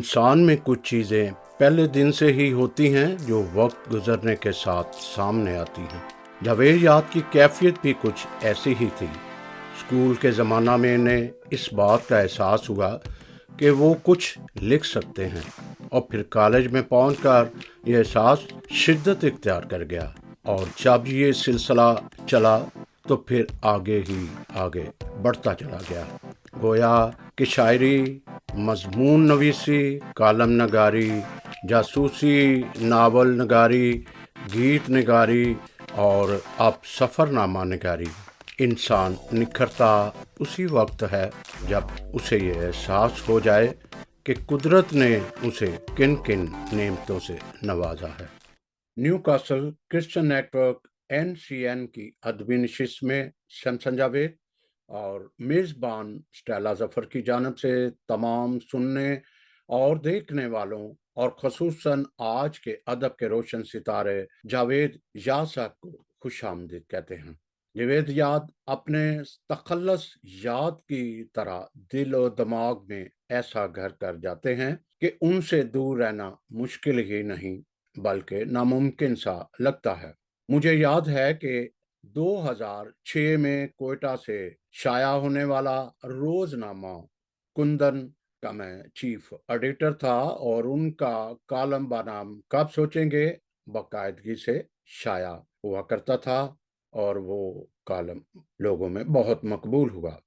इंसान में कुछ चीज़ें पहले दिन से ही होती हैं जो वक्त गुजरने के साथ सामने आती हैं। जावेद याद की कैफियत भी कुछ ऐसी ही थी। स्कूल के ज़माना में इन्हें इस बात का एहसास हुआ कि वो कुछ लिख सकते हैं, और फिर कॉलेज में पहुंचकर ये एहसास शिद्दत इख्तियार कर गया। और जब ये सिलसिला चला तो फिर आगे ही आगे बढ़ता चला गया। गोया कि शायरी, मजमून नवीसी, कालम नगारी, जासूसी, नावल नगारी, गीत नगारी और अब सफ़रनामा नगारी। इंसान निखरता उसी वक्त है जब उसे ये एहसास हो जाए कि कुदरत ने उसे किन किन नेमतों से नवाजा है। New castle Christian network NCN की अदबी नशिस्त में शमसन जावेद और मेज़बान स्टेला ज़फ़र की जानब से तमाम सुनने और देखने वालों और ख़ुसूसन आज के अदब के रोशन सितारे जावेद याद साहब को खुशामदीद कहते हैं। जावेद याद अपने तखल्लुस याद की तरह दिल और दिमाग में ऐसा घर कर जाते हैं कि उनसे दूर रहना मुश्किल ही नहीं बल्कि नामुमकिन सा लगता है। मुझे याद है कि 2006 में कोयटा से शाया होने वाला रोजनामा कुंदन का मैं चीफ एडिटर था, और उनका कॉलम बनाम कब सोचेंगे बाकायदगी से शाया हुआ करता था, और वो कॉलम लोगों में बहुत मकबूल हुआ।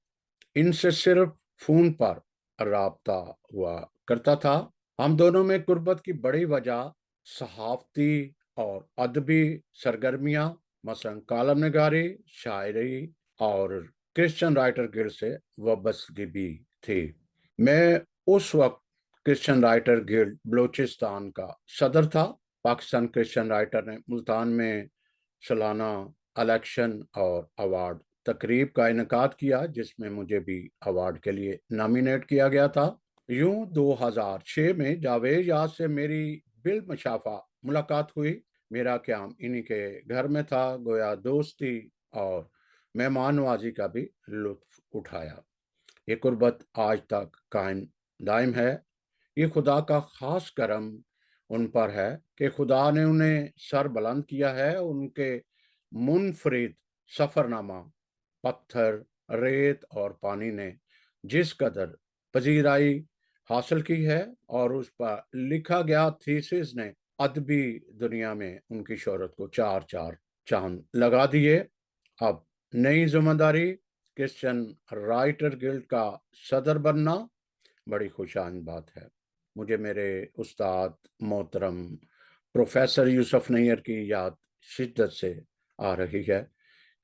इनसे सिर्फ फोन पर राब्ता हुआ करता था। हम दोनों में कुर्बत की बड़ी वजह सहाफती और अदबी सरगर्मियां, मसलन कॉलम नगारी, शायरी और क्रिश्चियन राइटर गिल्ड से वाबस्तगी भी थी। मैं उस वक्त क्रिश्चियन राइटर गिल्ड बलोचिस्तान का सदर था। पाकिस्तान क्रिश्चियन राइटर ने मुल्तान में सालाना इलेक्शन और अवार्ड तकरीब का इनकाद किया, जिसमें मुझे भी अवार्ड के लिए नॉमिनेट किया गया था। यूं 2006 में जावेद याद से मेरी बिल मुशाफा मुलाकात हुई। मेरा क़याम इन्हीं के घर में था। गोया दोस्ती और मेहमान नवाजी का भी लुत्फ उठाया। ये कुर्बत आज तक कायम दायम है। ये खुदा का खास करम उन पर है कि खुदा ने उन्हें सर बुलंद किया है। उनके मुनफरिद सफ़रनामा पत्थर, रेत और पानी ने जिस कदर पजीराई हासिल की है, और उस पर लिखा गया थीसिस ने अदबी दुनिया में उनकी शोहरत को चार चार चांद लगा दिए। अब नई जिम्मेदारी क्रिश्चियन राइटर गिल्ड का सदर बनना बड़ी खुशाइन बात है। मुझे मेरे उस्ताद मोहतरम प्रोफेसर यूसुफ नैयर की याद शिद्दत से आ रही है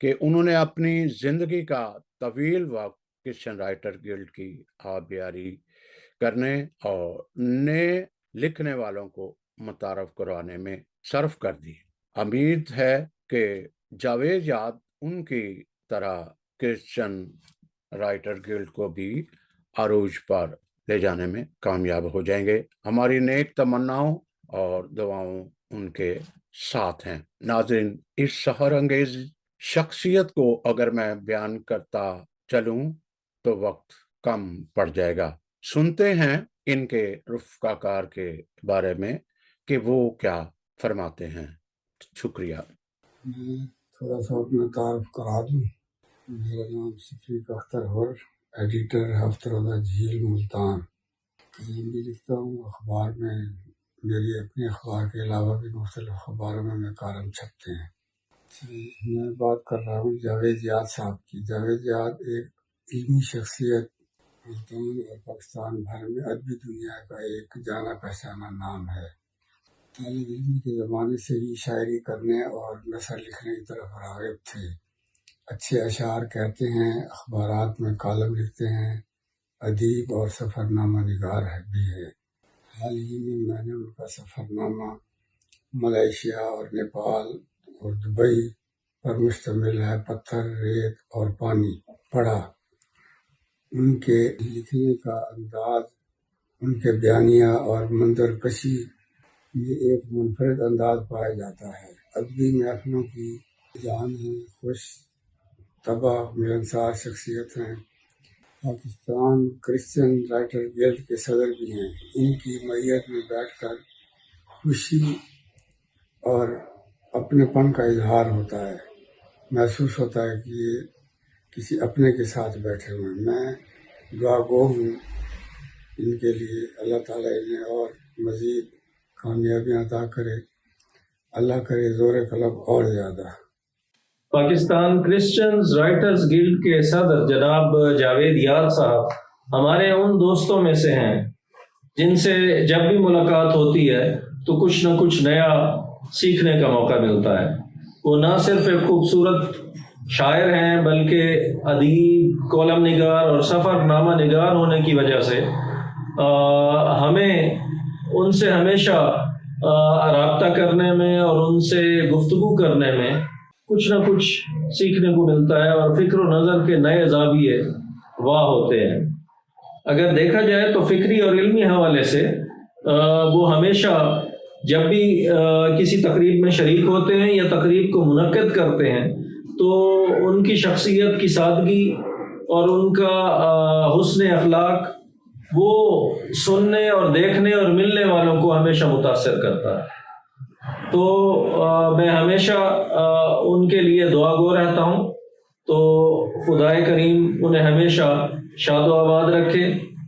कि उन्होंने अपनी ज़िंदगी का तवील वक्त क्रिश्चियन राइटर गिल्ड की आबियारी करने और नए लिखने वालों को मुतारफ करवाने में सर्फ कर दी। उम्मीद है कि जावेद याद उनकी तरह क्रिश्चियन राइटर गिल्ड को भी अरूज पर ले जाने में कामयाब हो जाएंगे। हमारी नेक तमन्नाओं और दुआओं उनके साथ हैं। नाज़रीन, इस सहर अंगेज शख्सियत को अगर मैं बयान करता चलूं तो वक्त कम पड़ जाएगा। सुनते हैं इनके रुफ़्क़ाकार के बारे में कि वो क्या फरमाते हैं। शुक्रिया। मैं थोड़ा सा अपना तारुफ करा दूँ। मेरा नाम शफीक अख्तर हुर, एडिटर हफ्तरोज़ा झील मुल्तान। कलम भी लिखता हूँ अखबार में। मेरी अपने अखबार के अलावा भी मुख्तलिफ अखबारों में कॉलम छपते हैं। मैं बात कर रहा हूँ जावेद याद साहब की। जावेद याद एक इल्मी शख्सियत, मुल्तान और पाकिस्तान भर में अदबी दुनिया का एक जाना पहचाना नाम है। तालिब इल्मी के ज़माने से ही शायरी करने और नसर लिखने की तरफ राग़िब थे। अच्छे अशार कहते हैं, अखबारात में कॉलम लिखते हैं, अदीब और सफ़रनामा निगार भी है। हाल ही में मैंने उनका सफ़रनामा मलेशिया और नेपाल और दुबई पर मुश्तमिल है, पत्थर, रेत और पानी, पढ़ा। उनके लिखने का अंदाज, उनके बयानिया और मंजरकशी में एक मुनफरिद अंदाज पाया जाता है। अदबी महफिलों की जान है, खुश तबा मिलनसार शख्सियत हैं। पाकिस्तान क्रिश्चियन राइटर गिल्ड के सदर भी हैं। इनकी मैयत में बैठकर खुशी और अपनेपन का इजहार होता है। महसूस होता है कि ये किसी अपने के साथ बैठे हुए हैं। मैं दुआ गो हूँ इनके लिए, अल्लाह ताला इन्हें और मज़ीद कामयाबियाँ अता करे। अल्लाह करे ज़ोर कलब और ज़्यादा। पाकिस्तान क्रिश्चियंस राइटर्स गिल्ड के सदर जनाब जावेद याद साहब हमारे उन दोस्तों में से हैं जिनसे जब भी मुलाकात होती है तो कुछ न कुछ नया सीखने का मौका मिलता है। वो ना सिर्फ एक खूबसूरत शायर हैं बल्कि अदीब, कॉलम निगार और सफ़रनामा निगार होने की वजह से हमें उनसे हमेशा राब्ता करने में और उनसे गुफ्तगू करने में कुछ ना कुछ सीखने को मिलता है और फ़िक्र व नज़र के नए ज़ाविये वाह होते हैं। अगर देखा जाए तो फ़िक्री और इल्मी हवाले से वो हमेशा जब भी किसी तकरीब में शरीक होते हैं या तकरीब को मुनक्किद करते हैं तो उनकी शख्सियत की सादगी और उनका हुस्न अखलाक वो सुनने और देखने और मिलने वालों को हमेशा मुतासिर करता है। तो मैं हमेशा उनके लिए दुआगो रहता हूँ। तो खुदाए करीम उन्हें हमेशा शादो आबाद रखे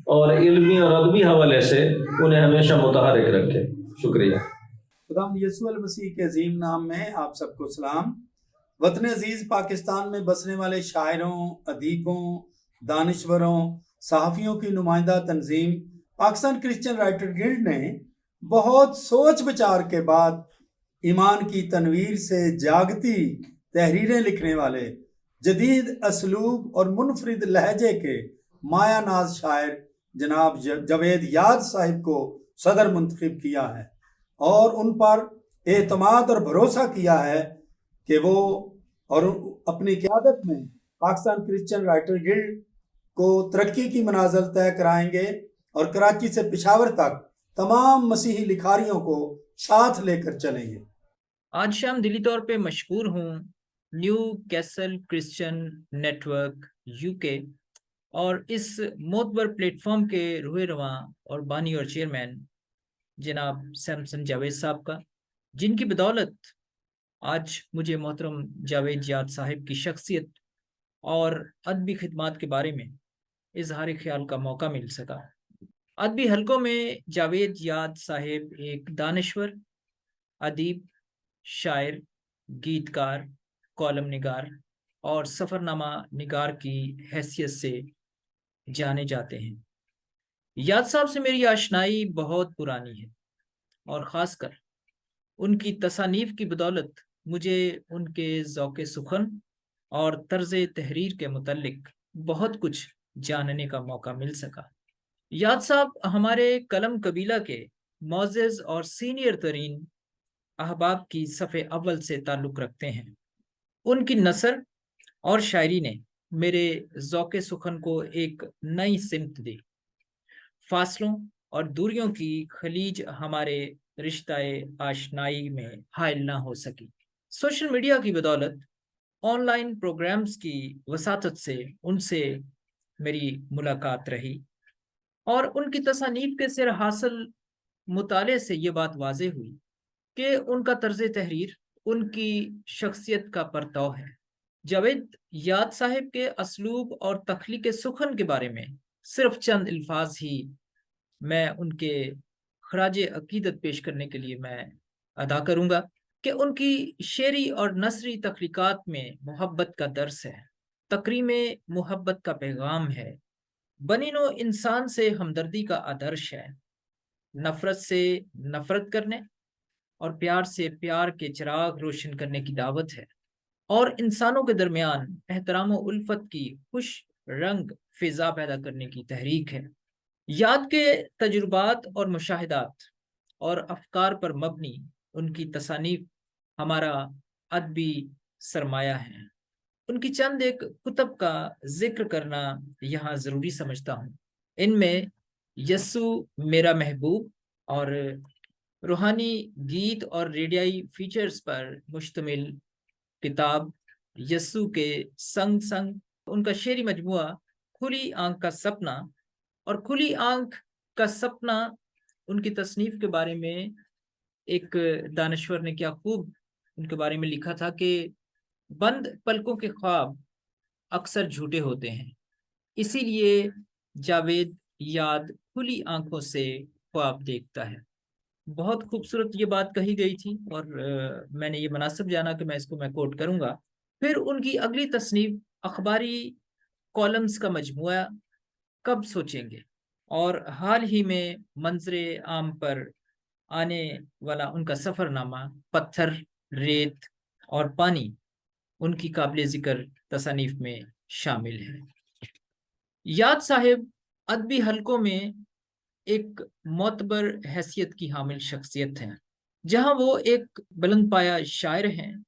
और इल्मी और अदबी हवाले से उन्हें हमेशा मुतहरिक रखे। शुक्रिया। खुदावंद यीशु अल मसीह के अजीम नाम में आप सबको सलाम। वतन अजीज पाकिस्तान में बसने वाले शायरों, अदीबों, दानिश्वरों, सहाफ़ियों की नुमाइंदा तंजीम पाकिस्तान क्रिश्चियन राइटर गिल्ड ने बहुत सोच विचार के बाद ईमान की तनवीर से जागती तहरीरें लिखने वाले जदीद असलूब और मुनफरिद लहजे के माया नाज शायर जनाब जावेद याद साहिब को सदर मुंतखब किया है और उन पर एतमाद और भरोसा किया है कि वो और अपनी क़यादत में पाकिस्तान क्रिश्चियन राइटर गिल्ड को तरक्की की मनाज़िल तय कराएंगे और कराची से पेशावर तक तमाम मसीही लिखारियों को साथ लेकर चलेंगे। आज शाम दिली तौर पे मशहूर हूँ new castle Christian network UK और इस मोतबर प्लेटफॉर्म के रूह रवां और बानी और चेयरमैन जनाब सैमसन जावेद साहब का, जिनकी बदौलत आज मुझे मोहतरम जावेद याद साहिब की शख्सियत और अदबी खिदमात के बारे में इजहार ख्याल का मौका मिल सका। अदबी हलकों में जावेद याद साहिब एक दानिश्वर, अदीब, शायर, गीतकार, कॉलम निगार और सफ़रनामा निगार की हैसियत से जाने जाते हैं। याद साहब से मेरी आशनाई बहुत पुरानी है और ख़ासकर उनकी तसानीफ की बदौलत मुझे उनके ज़ौक़े सुखन और तर्ज़ तहरीर के मुतल्लिक बहुत कुछ जानने का मौका मिल सका। याद साहब हमारे कलम कबीला के मोअज़्ज़ज़ और सीनियर तरीन अहबाब की सफ़े अव्वल से ताल्लुक़ रखते हैं। उनकी नसर और शायरी ने मेरे ज़ौक़े सुखन को एक नई सिमत दी। फासलों और दूरियों की खलीज हमारे रिश्ताए आशनाई में हाइल ना हो सकी। सोशल मीडिया की बदौलत ऑनलाइन प्रोग्राम्स की वसातत से उनसे मेरी मुलाकात रही और उनकी तसानीफ के सिर हासिल मुताले से ये बात वाज़े हुई कि उनका तर्ज़ तहरीर उनकी शख्सियत का परतव है। जावेद याद साहिब के असलूब और तख्लीक सुखन के बारे में सिर्फ चंद अल्फाज ही मैं उनके खराज अकीदत पेश करने के लिए मैं अदा करूँगा कि उनकी शेरी और नसरी तख्लीकात में मोहब्बत का दर्स है, तकरीम मोहब्बत का पैगाम है, बनीनो इंसान से हमदर्दी का आदर्श है, नफ़रत से नफ़रत करने और प्यार से प्यार के चिराग रोशन करने की दावत है और इंसानों के दरमियान एहतराम व उल्फत की खुश रंग फिजा पैदा करने की तहरीक है। याद के तजुर्बात और मुशाहिदात और अफकार पर मबनी उनकी तसानीफ हमारा अदबी सरमाया है। उनकी चंद एक कुतब का जिक्र करना यहाँ ज़रूरी समझता हूँ। इनमें यस्सु मेरा महबूब और रूहानी गीत और रेडियाई फीचर्स पर मुश्तमिल किताब यस्सु के संग संग उनका शेरी मजमुआ खुली आंख का सपना। और खुली आंख का सपना उनकी तसनीफ के बारे में एक दानश्वर ने क्या खूब उनके बारे में लिखा था कि बंद पलकों के ख्वाब अक्सर झूठे होते हैं, इसीलिए जावेद याद खुली आंखों से ख्वाब देखता है। बहुत खूबसूरत ये बात कही गई थी और मैंने ये मुनासिब जाना कि मैं कोट करूंगा। फिर उनकी अगली तसनीफ अखबारी कॉलम्स का मजमुआ कब सोचेंगे और हाल ही में मंजरे आम पर आने वाला उनका सफरनामा पत्थर, रेत और पानी उनकी काबिल जिक्र तसानीफ में शामिल है। याद साहिब अदबी हलकों में एक मोतबर हैसियत की हामिल शख्सियत हैं। जहां वो एक बुलंद पाया शायर हैं,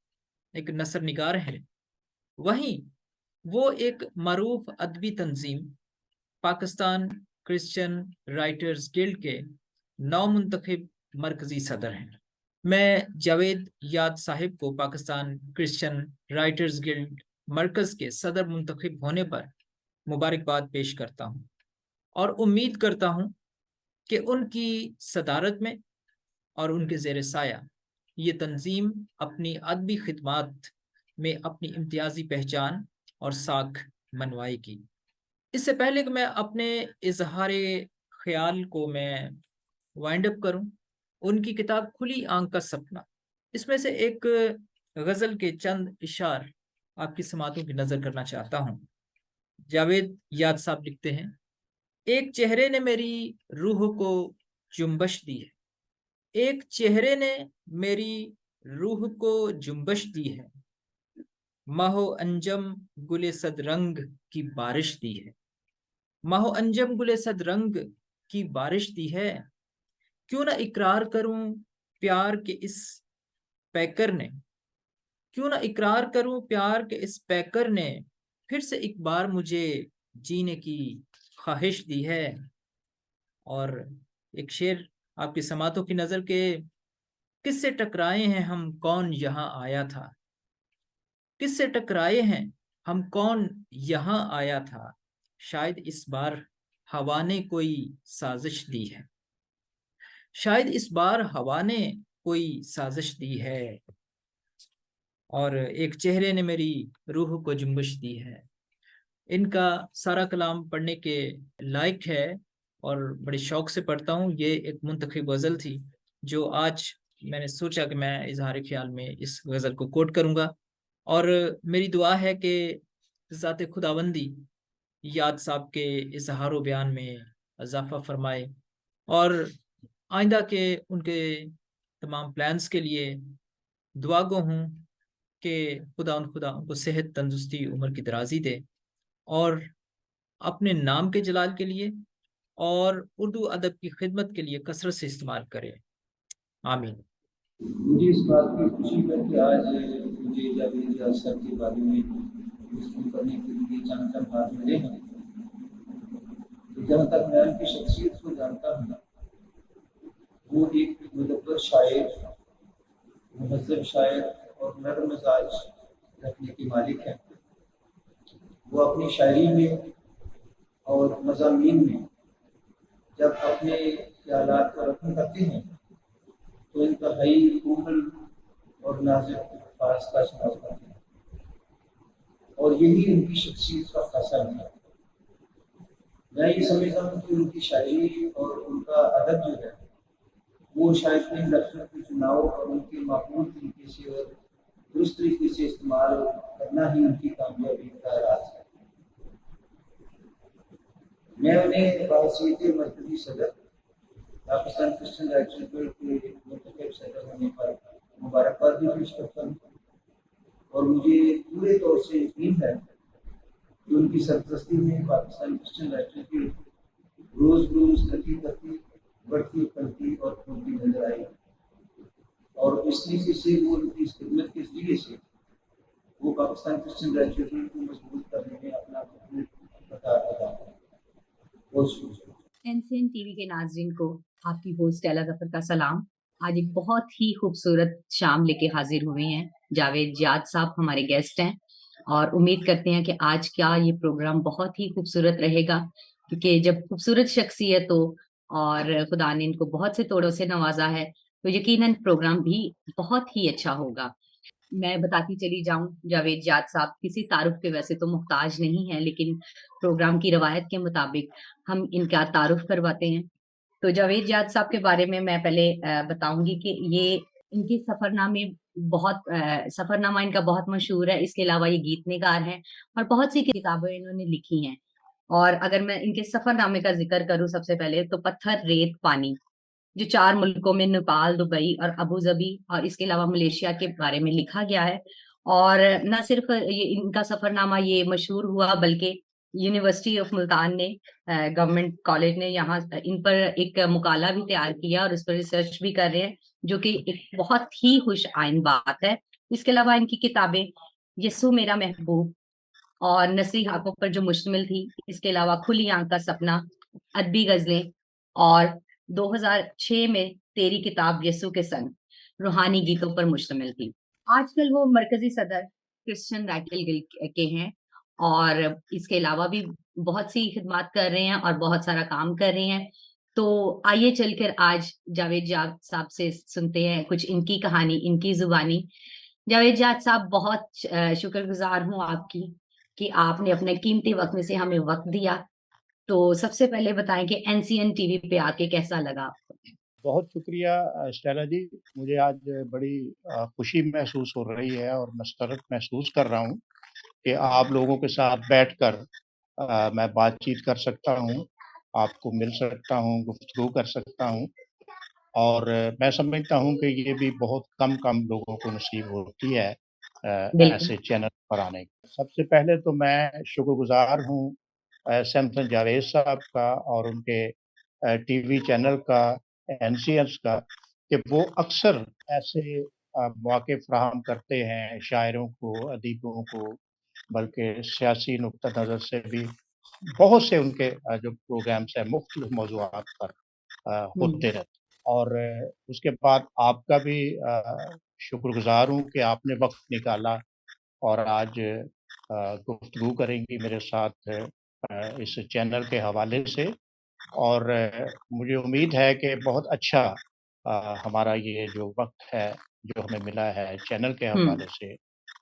एक नसर निगार हैं, वहीं वो एक मारूफ अदबी तंजीम पाकिस्तान क्रिश्चियन राइटर्स गिल्ड के नौमुंतखब मरकजी सदर हैं। मैं जावेद याद साहिब को पाकिस्तान क्रिश्चियन राइटर्स गिल्ड मरकज के सदर मुंतखब होने पर मुबारकबाद पेश करता हूं और उम्मीद करता हूं कि उनकी सदारत में और उनके ज़ेर साया ये तंजीम अपनी अदबी खिदमात में अपनी इम्तियाजी पहचान और साख मनवाएगी। इससे पहले कि मैं अपने इजहार ख्याल को मैं वाइंड अप करूं, उनकी किताब खुली आंख का सपना, इसमें से एक गज़ल के चंद इशार आपकी समातों की नज़र करना चाहता हूं। जावेद याद साहब लिखते हैं, एक चेहरे ने मेरी रूह को जुम्बश दी है, एक चेहरे ने मेरी रूह को जुम्बश दी है, माहो अंजम गुले सदरंग की बारिश दी है, माहो अंजम गुले सदरंग की बारिश दी है। क्यों ना इकरार करूं प्यार के इस पैकर ने, क्यों ना इकरार करूं प्यार के इस पैकर ने फिर से एक बार मुझे जीने की ख्वाहिश दी है। और एक शेर आपकी समातों की नजर के, किससे टकराए हैं हम कौन यहाँ आया था, किससे टकराए हैं हम कौन यहाँ आया था, शायद इस बार हवा ने कोई साजिश दी है, शायद इस बार हवा ने कोई साजिश दी है। और एक चेहरे ने मेरी रूह को जुम्बश दी है। इनका सारा कलाम पढ़ने के लायक है और बड़े शौक से पढ़ता हूँ। ये एक मुंतखब गज़ल थी जो आज मैंने सोचा कि मैं इजहार ख्याल में इस गज़ल को कोट करूँगा। और मेरी दुआ है कि ज़ात खुदाबंदी याद साहब के इजहार बयान में इजाफा फरमाए और आइंदा के उनके तमाम प्लान्स के लिए दुआ गो हूँ कि खुदा उनको सेहत, तंदुरुस्ती, उम्र की दराजी दे और अपने नाम के जलाल के लिए और उर्दू अदब की खिदमत के लिए कसरत से इस्तेमाल करे। आमीन। मुझे इस बात की खुशी है कि आज मुझे जावेद याद साहब के बारे में गुफ्तगू करने के लिए जहाँ तक बात मिले हैं, तो जहाँ तक मैं उनकी शख्सियत को जानता हूँ, वो एक मुदब्बर शायर, मुहज़्ज़ब शायर और नर्म मिजाज रखने के मालिक हैं। वो अपनी शायरी में और मज़ामीन में जब अपने ख्यालात को रकम करते हैं तो इंतहाई कोमल और नाजुक अल्फाज का इस्तेमाल करते हैं और यही उनकी शख्सियत का खासा है। मैं ये समझता हूँ कि उनकी शायरी और उनका अदब जो है वो शायद इन लफ्ज़ों के चुनाव और उनके माकूल तरीके से और दुरुस्त तरीके से इस्तेमाल करना ही उनकी कामयाबी का राज है। मैं उन्हें बाहसीयत मरकज़ी सदर पाकिस्तान क्रिश्चियन राइटर्स गिल्ड के मुंतखब सदर होने पर मुबारकबाद भी पेश करता हूँ और मुझे पूरे तौर से यकीन है कि उनकी सरपरस्ती में पाकिस्तान क्रिश्चियन राइटर्स गिल्ड रोज़ रोज़ तरक्की करती, बढ़ती, फलती और फूलती नजर आई और इस तरीके से वो उनकी इस खिदमत के जरिए से वो पाकिस्तान क्रिश्चियन राइटर्स गिल्ड को मजबूत करने में अपना किरदार अदा करें। बहुत शुक्रिया। एनसीएन टीवी के नाज़रीन को आपकी होस्ट एला जफर का सलाम। आज एक बहुत ही खूबसूरत शाम लेके हाजिर हुए हैं। जावेद याद साहब हमारे गेस्ट हैं और उम्मीद करते हैं कि आज का ये प्रोग्राम बहुत ही खूबसूरत रहेगा, क्योंकि जब खूबसूरत शख्सियत हो और खुदा ने इनको बहुत से तोड़ों से नवाजा है, तो यकीनन प्रोग्राम भी बहुत ही अच्छा होगा। मैं बताती चली जाऊं, जावेद जाट साहब किसी तारुफ के वैसे तो मुहताज नहीं है, लेकिन प्रोग्राम की रवायत के मुताबिक हम इनका तारुफ करवाते हैं। तो जावेद जाट साहब के बारे में मैं पहले बताऊंगी कि ये इनके सफरनामे सफरनामा इनका बहुत मशहूर है। इसके अलावा ये गीत निगार हैं और बहुत सी किताबें इन्होंने लिखी हैं। और अगर मैं इनके सफरनामे का जिक्र करूं सबसे पहले, तो पत्थर रेत पानी, जो 4 मुल्कों में नेपाल, दुबई और अबू धाबी और इसके अलावा मलेशिया के बारे में लिखा गया है। और न सिर्फ ये इनका सफरनामा ये मशहूर हुआ, बल्कि यूनिवर्सिटी ऑफ मुल्तान ने, गवर्नमेंट कॉलेज ने यहाँ इन पर एक मुकाला भी तैयार किया और इस पर रिसर्च भी कर रहे हैं, जो कि एक बहुत ही खुश आइन बात है। इसके अलावा इनकी किताबें यस्सु मेरा महबूब और नसरी हाकों पर जो मुश्तमिल थी, इसके अलावा खुली आंख का सपना, अदबी गजलें और 2006 में तेरी किताब यस्सु के संग रूहानी गीतों पर मुश्तमिल थी। आजकल वो मरकजी सदर क्रिश्चियन राइटल गिल्ड के हैं और इसके अलावा भी बहुत सी खिदमात कर रहे हैं और बहुत सारा काम कर रहे हैं। तो आइए चलकर आज जावेद जाट साहब से सुनते हैं कुछ इनकी कहानी, इनकी जुबानी। जावेद जाट साहब, बहुत शुक्रगुजार हूँ आपकी कि आपने अपने कीमती वक्त में से हमें वक्त दिया। तो सबसे पहले बताएं कि एनसीएन टीवी पे आके कैसा लगा आपको? बहुत शुक्रिया स्टेला जी। मुझे आज बड़ी खुशी महसूस हो रही है और मसरत महसूस कर रहा हूँ कि आप लोगों के साथ बैठकर मैं बातचीत कर सकता हूँ, आपको मिल सकता हूँ, गुफ्तगू कर सकता हूँ और मैं समझता हूँ कि ये भी बहुत कम लोगों को नसीब होती है बिल्कुल। ऐसे चैनल पर आने की। सबसे पहले तो मैं शुक्रगुजार हूँ सैमसन जावेद साहब का और उनके टीवी चैनल का, एनसीएस का, कि वो अक्सर ऐसे मौके फ्राहम करते हैं शायरों को, अदीबों को, बल्कि सियासी नुक्ता नज़र से भी बहुत से उनके जो प्रोग्राम्स हैं मुख्तलिफ मौज़ूआत पर होते रहते हैं। और उसके बाद आपका भी शुक्रगुज़ार हूँ कि आपने वक़्त निकाला और आज गुफ्तगू करेंगी मेरे साथ इस चैनल के हवाले से और मुझे उम्मीद है कि बहुत अच्छा हमारा ये जो वक़्त है, जो हमें मिला है चैनल के हम्म। हवाले से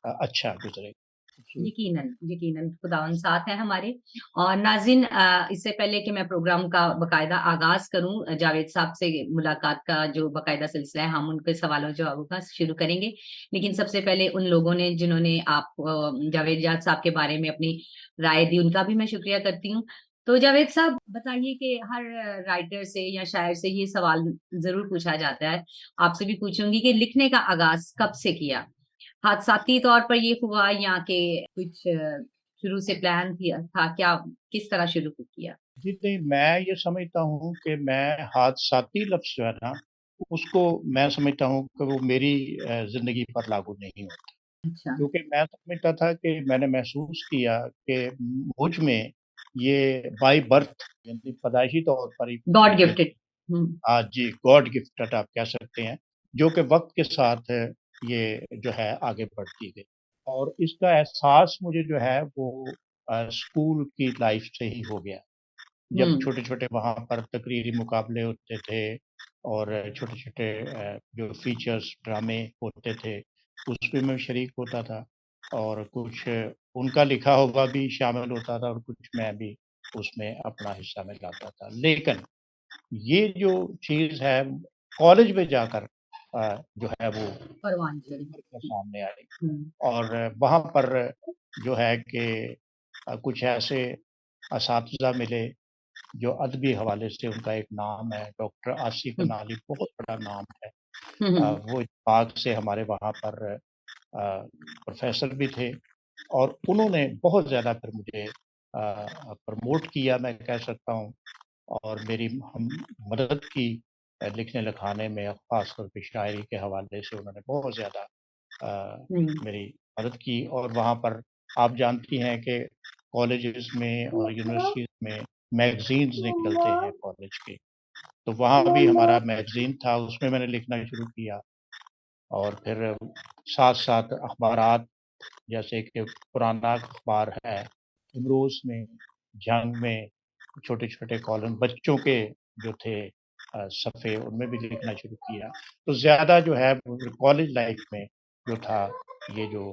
अच्छा गुज़रेगा। जी। यकीनन, यकीनन खुदावंद साथ है हमारे। और नाज़रीन, इससे पहले कि मैं प्रोग्राम का बाकायदा आगाज करूं, जावेद साहब से मुलाकात का जो बाकायदा सिलसिला है, हम उनके सवालों जवाबों का शुरू करेंगे। लेकिन सबसे पहले उन लोगों ने जिन्होंने आप जावेद जाट साहब के बारे में अपनी राय दी, उनका भी मैं शुक्रिया करती हूँ। तो जावेद साहब बताइए कि हर राइटर से या शायर से ये सवाल जरूर पूछा जाता है, आपसे भी पूछूंगी कि लिखने का आगाज कब से किया? हादसाती तौर पर ये हुआ या कि कुछ शुरू से प्लान किया था क्या? किस तरह शुरू किया? जी, नहीं, मैं ये समझता हूँ कि मैं हादसाती लफ्ज़ जो है ना, उसको मैं समझता हूँ कि वो मेरी ज़िंदगी पर लागू नहीं होता। अच्छा। क्योंकि मैं समझता था कि मैंने महसूस किया कि मुझ में ये बाय बर्थ यानी पैदाइशी तौर पर ही गॉड मुझे गिफ्टेड। हुँ। जी, गॉड गिफ्टेड आप कह सकते हैं, जो कि वक़्त के साथ ये जो है आगे बढ़ती गई। और इसका एहसास मुझे जो है वो स्कूल की लाइफ़ से ही हो गया। जब हुँ। छोटे-छोटे वहाँ पर तकरीरी मुकाबले होते थे और छोटे-छोटे जो फ़ीचर्स ड्रामे होते थे, उसमें मैं शरीक होता था और कुछ उनका लिखा हुआ भी शामिल होता था और कुछ मैं भी उसमें अपना हिस्सा मिलाता था। लेकिन ये जो चीज़ है कॉलेज में जाकर जो है वो परवान चढ़ी। उभर कर सामने आई हुँ। और वहाँ पर जो है कि कुछ ऐसे असातिज़ा मिले जो अदबी हवाले से उनका एक नाम है, डॉक्टर आसिफ हुँ। अनाली बहुत बड़ा नाम है। हुँ, हुँ। वो इत्तेफ़ाक से हमारे वहाँ पर प्रोफ़ेसर भी थे और उन्होंने बहुत ज़्यादा फिर मुझे प्रमोट किया मैं कह सकता हूँ और मेरी हम मदद की लिखने-लिखाने में ख़ास तौर पे शायरी के हवाले से उन्होंने बहुत ज़्यादा हुँ। मेरी मदद की और वहाँ पर आप जानती हैं कि कॉलेजेस में और यूनिवर्सिटीज़ में मैगज़ीन्स निकलते हैं कॉलेज के, तो वहाँ भी हमारा मैगज़ीन था, उसमें मैंने लिखना शुरू किया और फिर साथ-साथ अखबारात जैसे कि पुराना अखबार है इमरोज़ में, जंग में छोटे-छोटे कॉलम बच्चों के जो थे सफ़े उनमें भी लिखना शुरू किया। तो ज़्यादा जो है कॉलेज लाइफ़ में जो था ये जो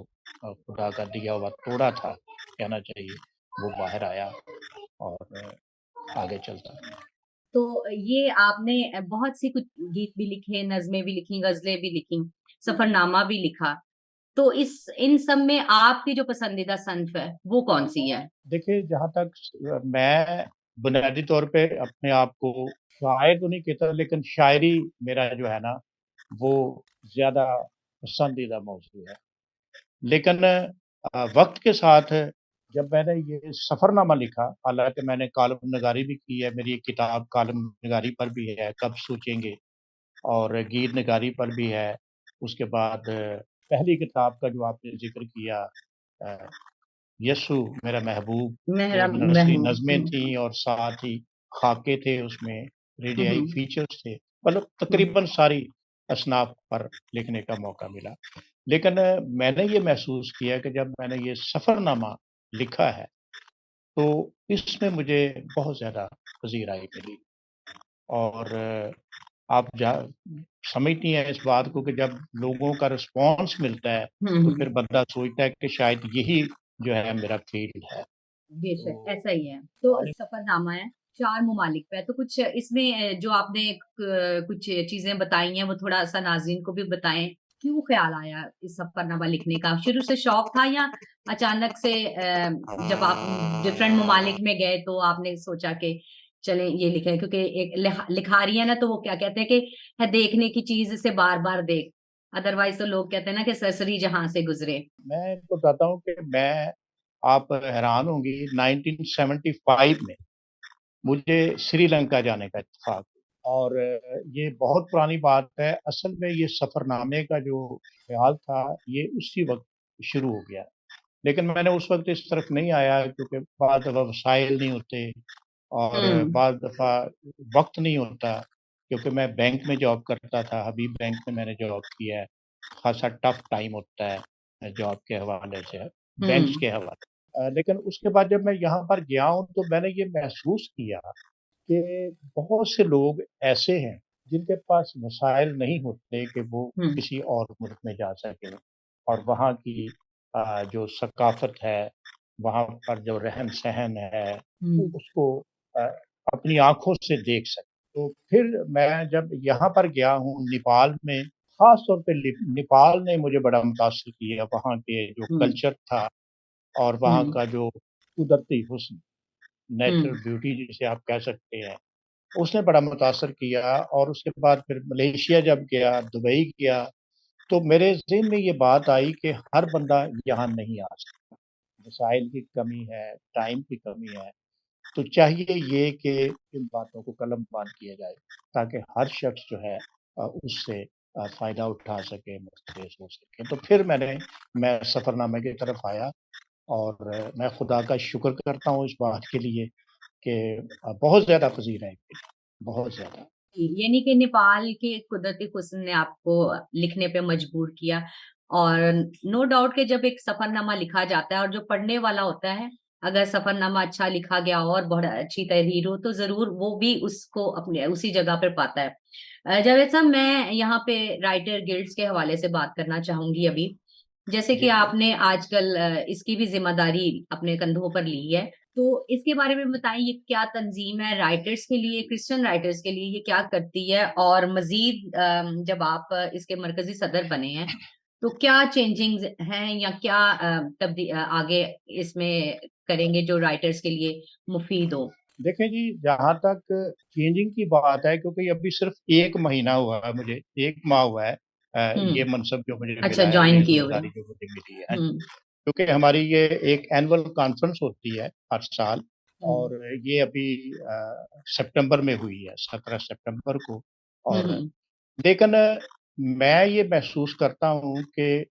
खुदा का दिया हुआ तोड़ा था कहना चाहिए, वो बाहर आया और आगे चलता है। तो ये आपने बहुत सी कुछ गीत भी लिखे, नज़्में भी लिखी, गज़लें भी लिखी, सफ़रनामा भी लिखा। तो इन सब में आपकी जो पसंदीदा सन्फ़ है, वो कौन-सी है? देखिए, जहाँ तक मैं बुनियादी तौर पे अपने आप को शायर तो नहीं कहता, लेकिन शायरी मेरा जो है ना, वो ज़्यादा पसंदीदा मौज़ू है। लेकिन वक़्त के साथ जब मैंने ये सफ़रनामा लिखा, हालाँकि मैंने कॉलम नगारी भी की है, मेरी एक किताब कॉलम नगारी पर भी है, कब सोचेंगे, और गीत नगारी पर भी है। उसके बाद पहली किताब का जो आपने ज़िक्र किया अ, यस्सु मेरा महबूब, मेहरा वो नसरी महबूब। नज़में थीं और साथ ही खाके थे उसमें, हुँ, रेडियाई हुँ, फ़ीचर्स थे। मतलब हुँ, तकरीबन सारी असनाफ़ पर लिखने का मौका मिला। लेकिन मैंने ये महसूस किया कि जब मैंने ये सफ़रनामा लिखा है, तो इसमें मुझे बहुत ज़्यादा पज़ीराई मिली और आप जा समझती हैं इस बात को कि जब लोगों का रिस्पॉन्स मिलता है, हुँ, तो फिर हुँ। बंदा सोचता है कि शायद यही जो है मेरा फ़ील्ड है। बेशक, तो ऐसा ही है। तो कहानी सफ़रनामा है, 4 ममालिक पे है, तो कुछ इसमें जो आपने कुछ चीज़ें बताई हैं, वो थोड़ा-सा नाज़रीन को भी बताएँ। क्यों ख़्याल आया इस सफ़रनामा लिखने का? शुरू से शौक था या अचानक से जब आप डिफरेंट ममालिक में गए, तो आपने सोचा कि चलें ये लिखें? क्योंकि एक लिखारी है ना, तो वो क्या कहते हैं कि है देखने की चीज़ इसे बार-बार देख, अदरवाइज़ तो लोग कहते हैं ना कि सरसरी जहाँ से गुज़रे। मैं आपको बताता हूँ कि आप हैरान होंगी, 1975 में मुझे श्रीलंका जाने का इत्तेफ़ाक हुआ और ये बहुत पुरानी बात है। असल में ये सफ़रनामे का जो ख़्याल था, ये उसी वक़्त शुरू हो गया। लेकिन मैंने उस वक़्त इस तरफ नहीं आया क्योंकि बाद दफ़ा वसाइल नहीं होते और हुँ, बाद दफ़ा वक़्त नहीं होता, क्योंकि मैं बैंक में जॉब करता था, हबीब बैंक में मैंने जॉब किया है। ख़ासा टफ़ टाइम होता है जॉब के हवाले से, बैंक्स हुँ, के हवाले। लेकिन उसके बाद जब मैं यहाँ पर गया हूँ, तो मैंने ये महसूस किया कि बहुत से लोग ऐसे हैं, जिनके पास वसाइल नहीं होते कि वो हुँ, किसी और मुल्क में जा सकें और वहाँ की जो सकाफ़त है, वहाँ पर जो रहन-सहन है, वो हुँ, उसको अ, अपनी आँखों से देख सकें। तो फिर मैं जब यहाँ पर गया हूँ नेपाल में, ख़ास तौर पे नेपाल ने मुझे बड़ा मुतासिर किया, वहाँ के जो हुँ, कल्चर था और वहाँ हुँ, का जो कुदरती हुस्न, नेचुरल हुँ, ब्यूटी जिसे आप कह सकते हैं, उसने बड़ा मुतासिर किया और उसके बाद फिर मलेशिया जब गया, दुबई गया, तो मेरे ज़हन में ये बात आई कि हर बंदा यहाँ नहीं आ सकता। वसाइल की कमी है, टाइम की कमी है, तो चाहिए ये कि इन बातों को कलमबंद किया जाए, ताकि हर शख्स जो है उससे फ़ायदा उठा सके, मुस्तफ़ेज़ हो सके। तो फिर मैं सफ़रनामे की तरफ आया और मैं खुदा का शुक्र करता हूँ इस बात के लिए कि बहुत ज़्यादा पज़ीर है, बहुत ज़्यादा। यानी कि नेपाल के कुदरती हुस्न ने आपको लिखने पे मजबूर किया और नो डाउट कि जब एक सफरनामा लिखा जाता है और जो पढ़ने वाला होता है, अगर सफरनामा अच्छा लिखा गया और बहुत अच्छी तहरीर हो, तो ज़रूर वो भी उसको अपने उसी जगह पर पाता है। जावेद साहब, मैं यहाँ पे राइटर गिल्ड्स के हवाले से बात करना चाहूँगी अभी। जैसे कि जी, जी। आपने आजकल इसकी भी ज़िम्मेदारी अपने कंधों पर ली है। तो इसके बारे में बताएँ, ये क्या तंज़ीम है राइटर्स के लिए, क्रिश्चियन राइटर्स के लिए ये क्या करती है? और मज़ीद जब आप इसके मरकज़ी सदर बने हैं, तो क्या चेंजिंग्स हैं या क्या आगे इसमें करेंगे जो राइटर्स के लिए मुफ़ीद हो? देखें जी, जहाँ तक चेंजिंग की बात है, क्योंकि अभी सिर्फ़ 1 महीना हुआ है मुझे, 1 माह हुआ है ये हुँ, मनसब जो मुझे अच्छा, मिला है, जॉइन ये किए हुए। ज़िम्मेदारी जो मुझे मिली है। हाँ जी, हुँ, क्योंकि हमारी ये एक एनुअल कॉन्फ्रेंस होती है हर साल हुँ, और ये अभी सितंबर में हुई है, 17 सितंबर को हुँ, और हुँ, लेकिन मैं ये महसूस करता हूँ कि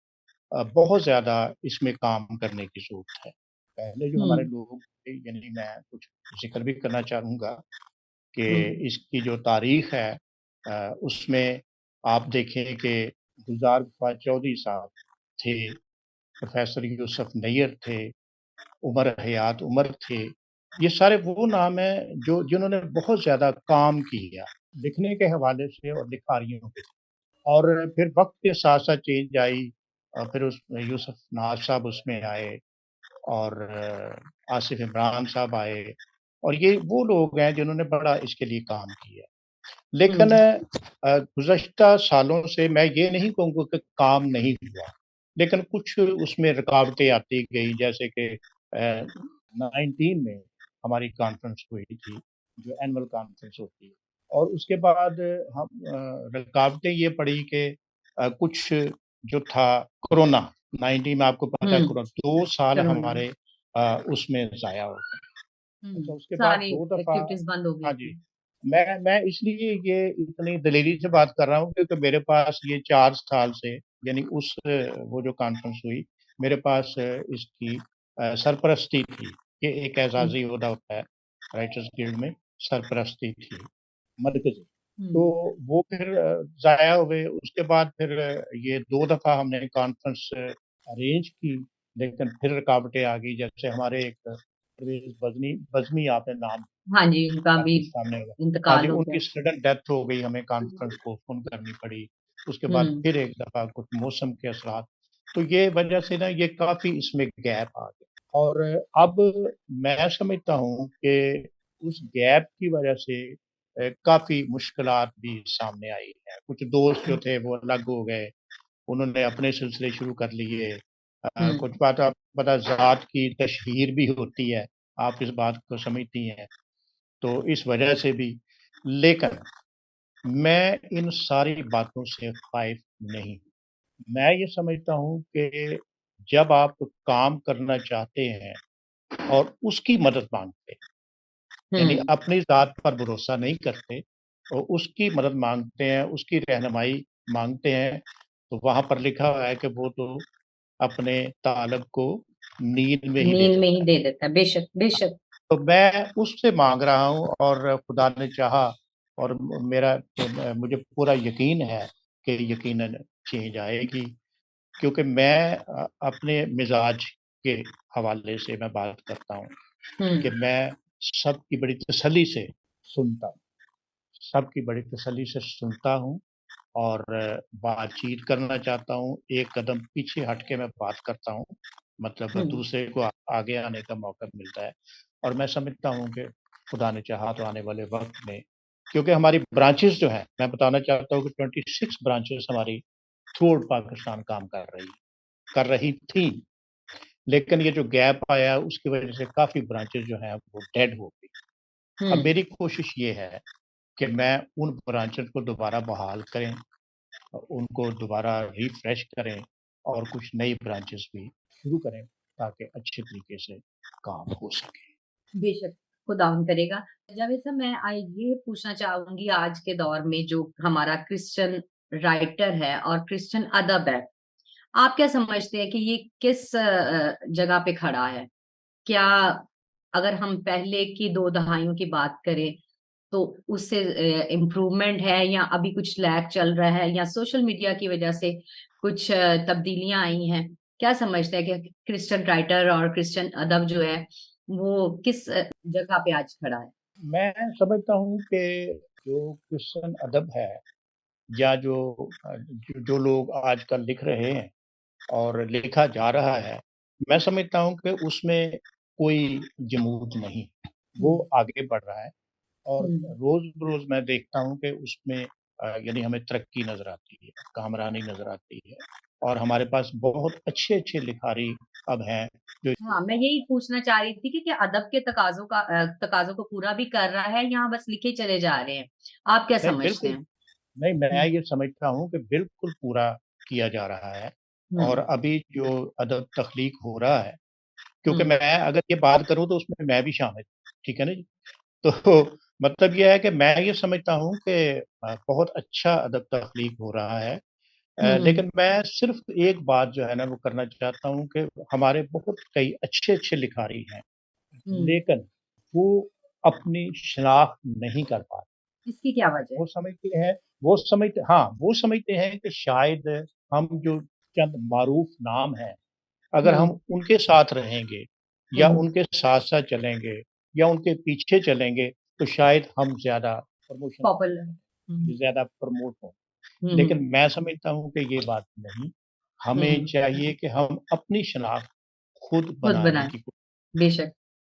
बहुत ज़्यादा इसमें काम करने की ज़रूरत है। पहले जो हमारे हुँ, लोग थे, यानी मैं कुछ ज़िक्र भी करना चाहूँगा कि हुँ, इसकी जो तारीख़ है उसमें आप देखें कि गुलज़ार कुफ़ा चौधरी साहब थे, प्रोफेसर यूसुफ नैयर थे, उमर हयात उमर थे। ये सारे वो नाम हैं जो जिन्होंने बहुत ज़्यादा काम किया, लिखने के हवाले से और लिखारियों के। और फिर वक़्त के साथ-साथ चेंज आई फिर उसमें यूसुफ नाज साहब उसमें आए और आसिफ इमरान साहब आए और ये वो लोग हैं जिन्होंने बड़ा इसके लिए काम किया। लेकिन गुज़श्ता सालों से मैं ये नहीं कहूँगा कि काम नहीं हुआ, लेकिन कुछ उसमें रुकावटें आती गई जैसे कि 19 में हमारी कॉन्फ्रेंस हुई थी, जो एनुअल कॉन्फ्रेंस होती है और उसके बाद हम रुकावटें ये पड़ी कि कुछ जो था कोरोना 19 में आपको पता है कोरोना 2 साल कोरोना हमारे उसमें ज़ाया हो गए। अच्छा उसके बाद सारी 2 दफ़ा एक्टिविटीज बंद हो गई हाँ जी। थी। मैं इसलिए ये इतनी दलेरी से बात कर रहा हूँ क्योंकि मेरे पास ये 4 साल से यानी उस वो जो कॉन्फ्रेंस हुई, मेरे पास इसकी सरपरस्ती थी। ये एक हम्म, एज़ाज़ी ओहदा होता है, राइटर्स गिल्ड में सरपरस्ती थी, मरकज़ी। तो हम्म, वो फिर ज़ाया हुए, उसके बाद फिर ये 2 दफ़ा हमने कॉन्फ्रेंस अरेंज की, लेकिन फिर रुकावटें आ गई। जैसे हमारे एक परवेज़ बज़मी आपने नाम हाँ जी, उनका भी आपके सामने होगा। हाँ जी, इंतकाल हो उनकी गया। सडन डेथ हो गई, हमें कॉन्फ्रेंस पोस्टपोन करनी पड़ी। उसके बाद हम्म फिर एक दफ़ा कुछ मौसम के असरात, तो ये वजह से ना ये काफ़ी इसमें गैप आ गया और अब मैं समझता हूँ कि उस गैप की वजह से काफ़ी मुश्किलात भी सामने आई हैं। कुछ दोस्त जो थे वो अलग हो गए, उन्होंने अपने सिलसिले शुरू कर लिए। कुछ हम्म बात आप पता ज़ात की तशहीर भी होती है, आप इस बात को समझती हैं। तो इस वजह से भी लेकिन मैं इन सारी बातों से ख़ाइफ़ नहीं। मैं ये समझता हूँ कि जब आप काम करना चाहते हैं और उसकी मदद माँगते हैं, यानी हम्म अपनी ज़ात पर भरोसा नहीं करते और उसकी मदद माँगते हैं, उसकी रहनुमाई माँगते हैं, तो वहाँ पर लिखा हुआ है कि वो तो अपने तालब को नींद में ही दे नींद में ही देता है। दे देता है, बेशक बेशक। तो मैं उससे माँग रहा हूँ और खुदा ने चाहा और मेरा मुझे पूरा यकीन है कि यकीनन चेंज आएगी क्योंकि मैं अपने मिज़ाज के हवाले से मैं बात करता हूँ कि हम्म मैं सबकी बड़ी तसल्ली से सुनता हूँ, सबकी बड़ी तसल्ली से सुनता हूँ और बातचीत करना चाहता हूँ, एक कदम पीछे हट के मैं बात करता हूँ, मतलब हम्म दूसरे को आगे आने का मौका मिलता है और मैं समझता हूँ कि खुदा ने चाहा तो आने वाले वक़्त में क्योंकि हमारी ब्रांचेज़ जो हैं, मैं बताना चाहता हूँ कि 26 ब्रांचेज़ हमारी थ्रू आउट पाकिस्तान काम कर रही थीं, लेकिन ये जो गैप आया उसकी वज़ह से काफ़ी ब्रांचेज़ जो हैं वो डेड हो गई। अब हम्म मेरी कोशिश ये है कि मैं उन ब्रांचेज़ को दोबारा बहाल करें उनको दोबारा रिफ्रेश करें और कुछ नई ब्रांचेस भी शुरू करें ताकि अच्छे तरीके से काम हो सके। बेशक, खुदावंद करेगा। जावेद साहब, मैं ये पूछना चाहूंगी, आज के दौर में जो हमारा क्रिश्चियन राइटर है और क्रिश्चियन अदब है, आप क्या समझते हैं कि ये किस जगह पे खड़ा है? क्या अगर हम पहले की 2 दहाइयों की बात करें तो उससे इम्प्रूवमेंट है, या अभी कुछ लैग चल रहा है, या सोशल मीडिया की वजह से कुछ तब्दीलियां आई हैं? क्या समझते हैं कि क्रिश्चियन राइटर और क्रिश्चियन अदब जो है वो किस जगह पे आज खड़ा है? मैं समझता हूँ कि जो क्रिश्चियन अदब है या जो लोग आजकल लिख रहे हैं और लिखा जा रहा है, मैं समझता हूँ कि उसमें कोई जमूद नहीं, वो हम्म आगे बढ़ रहा है। और हम्म रोज़-बरोज़ मैं देखता हूँ कि उसमें यानी हमें तरक्की नज़र आती है, कामरानी नज़र आती है और हमारे पास बहुत अच्छे-अच्छे लिखारी अब हैं जो इसको हाँ, मैं यही पूछना चाह रही थी कि क्या अदब के तकाज़ों को पूरा भी कर रहा है, या बस लिखे चले जा रहे हैं? आप क्या नहीं समझते बिल्कुल, हैं? नहीं मैं हुँ, ये समझता हूँ कि बिल्कुल पूरा किया जा रहा है और हुँ, अभी जो अदब तख्लीक हो रहा है क्योंकि हुँ, मैं अगर ये बात करूँ तो उसमें मैं भी शामिल हूँ, ठीक है ना जी? तो मतलब ये है कि मैं ये समझता हूँ कि बहुत अच्छा अदब तख्लीक हो रहा है हुँ, लेकिन मैं सिर्फ़ एक बात जो है ना वो करना चाहता हूँ कि हमारे बहुत कई अच्छे-अच्छे लिखारी हैं, हुँ। लेकिन वो अपनी शिनाख्त नहीं कर पाते। इसकी क्या वजह है? वो समझते हैं वो समझते हैं कि शायद हम जो चंद मारूफ नाम हैं, अगर हम्म हम उनके साथ रहेंगे या हम्म उनके साथ-साथ चलेंगे या उनके पीछे चलेंगे, तो शायद हम ज़्यादा प्रमोशन पॉपुलर हम्म ज़्यादा प्रमोट हों। हम्म लेकिन मैं समझता हूँ कि ये बात नहीं, हमें हम्म, चाहिए कि हम अपनी शनाख्त खुद खुद बनाने बनाए की को बेशक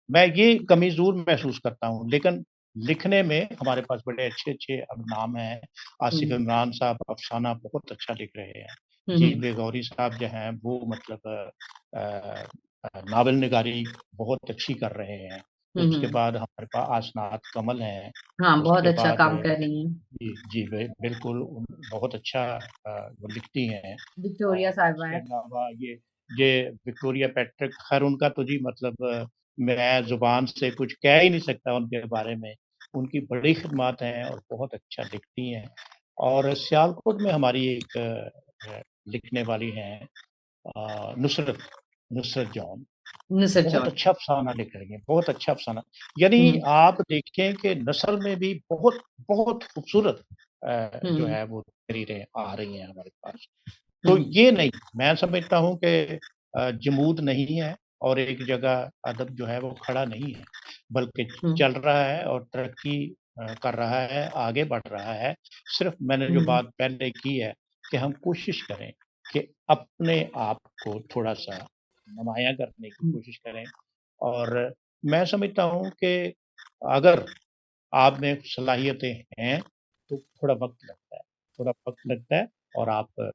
मैं ये कमी ज़रूर महसूस करता हूँ, लेकिन लिखने में हमारे पास बड़े अच्छे-अच्छे अब नाम हैं। आसिफ़ हम्म इमरान साहब अफ़साना बहुत अच्छा लिख रहे हैं। जी हम्म बेगौरी साहब जो हैं वो मतलब नावल निगारी बहुत अच्छी कर रहे हैं। उसके हम्म, बाद हमारे पास आसनात कमल हैं। हाँ बहुत उसके अच्छा बाद काम कर रही हैं जी, जी, बिल्कुल बहुत अच्छा वो लिखती हैं विक्टोरिया और साहिबा उसके है अलावा ये विक्टोरिया पैट्रिक खैर उनका तो जी मतलब मैं ज़ुबान से कुछ कह ही नहीं सकता उनके बारे में। उनकी बड़ी खिदमत हैं और बहुत अच्छा लिखती हैं और सियालकोट में हमारी एक लिखने वाली हैं नुसरत नुसरत जॉन। नुसरत बहुत जॉन अच्छा अफ़साना लिख रही हैं, बहुत अच्छा अफ़साना। यानी हम्म आप देखें कि नस्ल में भी बहुत बहुत खूबसूरत जो हम्म है वो तहरीरें आ रही हैं हमारे पास। तो हम्म ये नहीं, मैं समझता हूँ कि जमूद नहीं है और एक जगह अदब जो है वो खड़ा नहीं है, बल्कि हम्म चल रहा है और तरक्की कर रहा है, आगे बढ़ रहा है। सिर्फ़ मैंने जो हम्म बात पहले की है कि हम कोशिश करें कि अपने आप को थोड़ा-सा नुमायाँ करने की हम्म कोशिश करें और मैं समझता हूँ कि अगर आप में सलाहियतें हैं, तो थोड़ा वक़्त लगता है, थोड़ा वक़्त लगता है और आप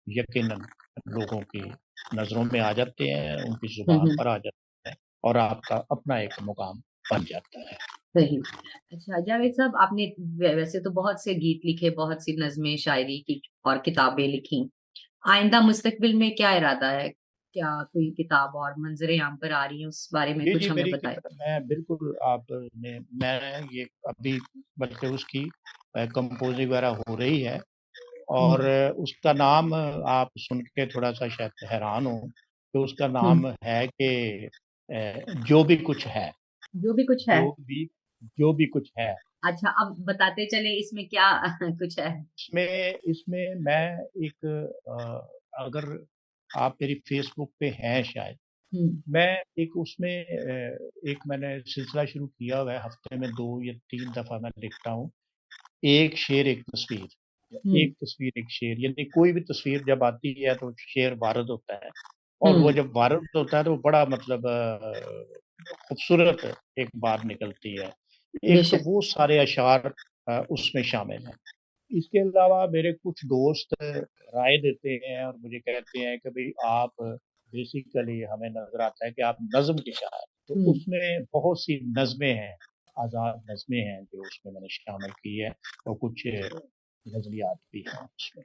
यकीनन लोगों की नज़रों में आ जाते हैं, उनकी ज़ुबान हम्म, पर आ जाते हैं और आपका अपना एक मुकाम बन जाता है। सही अच्छा जावेद साहब आपने वैसे तो बहुत से गीत लिखे बहुत सी नज़में शायरी की और किताबें लिखी आइंदा मुस्तकबिल में क्या इरादा है क्या कोई किताब और मंजरे आम पर आ रही है उस बारे में जी, कुछ जी, हमें मेरी बताएं किता मैं बिल्कुल आपने मैं ये अभी बल्कि उसकी कंपोज़िंग वगैरह हो रही है और हम्म उसका नाम आप सुन के थोड़ा-सा शायद हैरान हो, तो उसका हम्म नाम है कि जो भी कुछ है, जो भी कुछ है जो भी जो भी कुछ है। अच्छा अब बताते चले इसमें क्या कुछ है इसमें इसमें मैं एक अगर आप मेरी फ़ेसबुक पे हैं शायद, हम्म मैं एक उसमें एक मैंने सिलसिला शुरू किया हुआ है, हफ़्ते में 2 या 3 दफ़ा मैं लिखता हूँ। एक शेर एक तस्वीर, हम्म एक तस्वीर एक शेर, यानी कोई भी तस्वीर जब आती है तो शेर वारिद होता है और वो हम्म जब वारिद होता है तो बड़ा मतलब खूबसूरत एक बात निकलती है। एक तो बेशक वो सारे अशार उसमें शामिल हैं। इसके अलावा मेरे कुछ दोस्त राय देते हैं और मुझे कहते हैं कि भई आप बेसिकली हमें नज़र आता है कि आप नज़्म के शायर, तो हम्म उसमें बहुत सी नज़्में हैं, आज़ाद नज़्में हैं जो उसमें मैंने शामिल की है और कुछ गज़लियात भी हैं उसमें।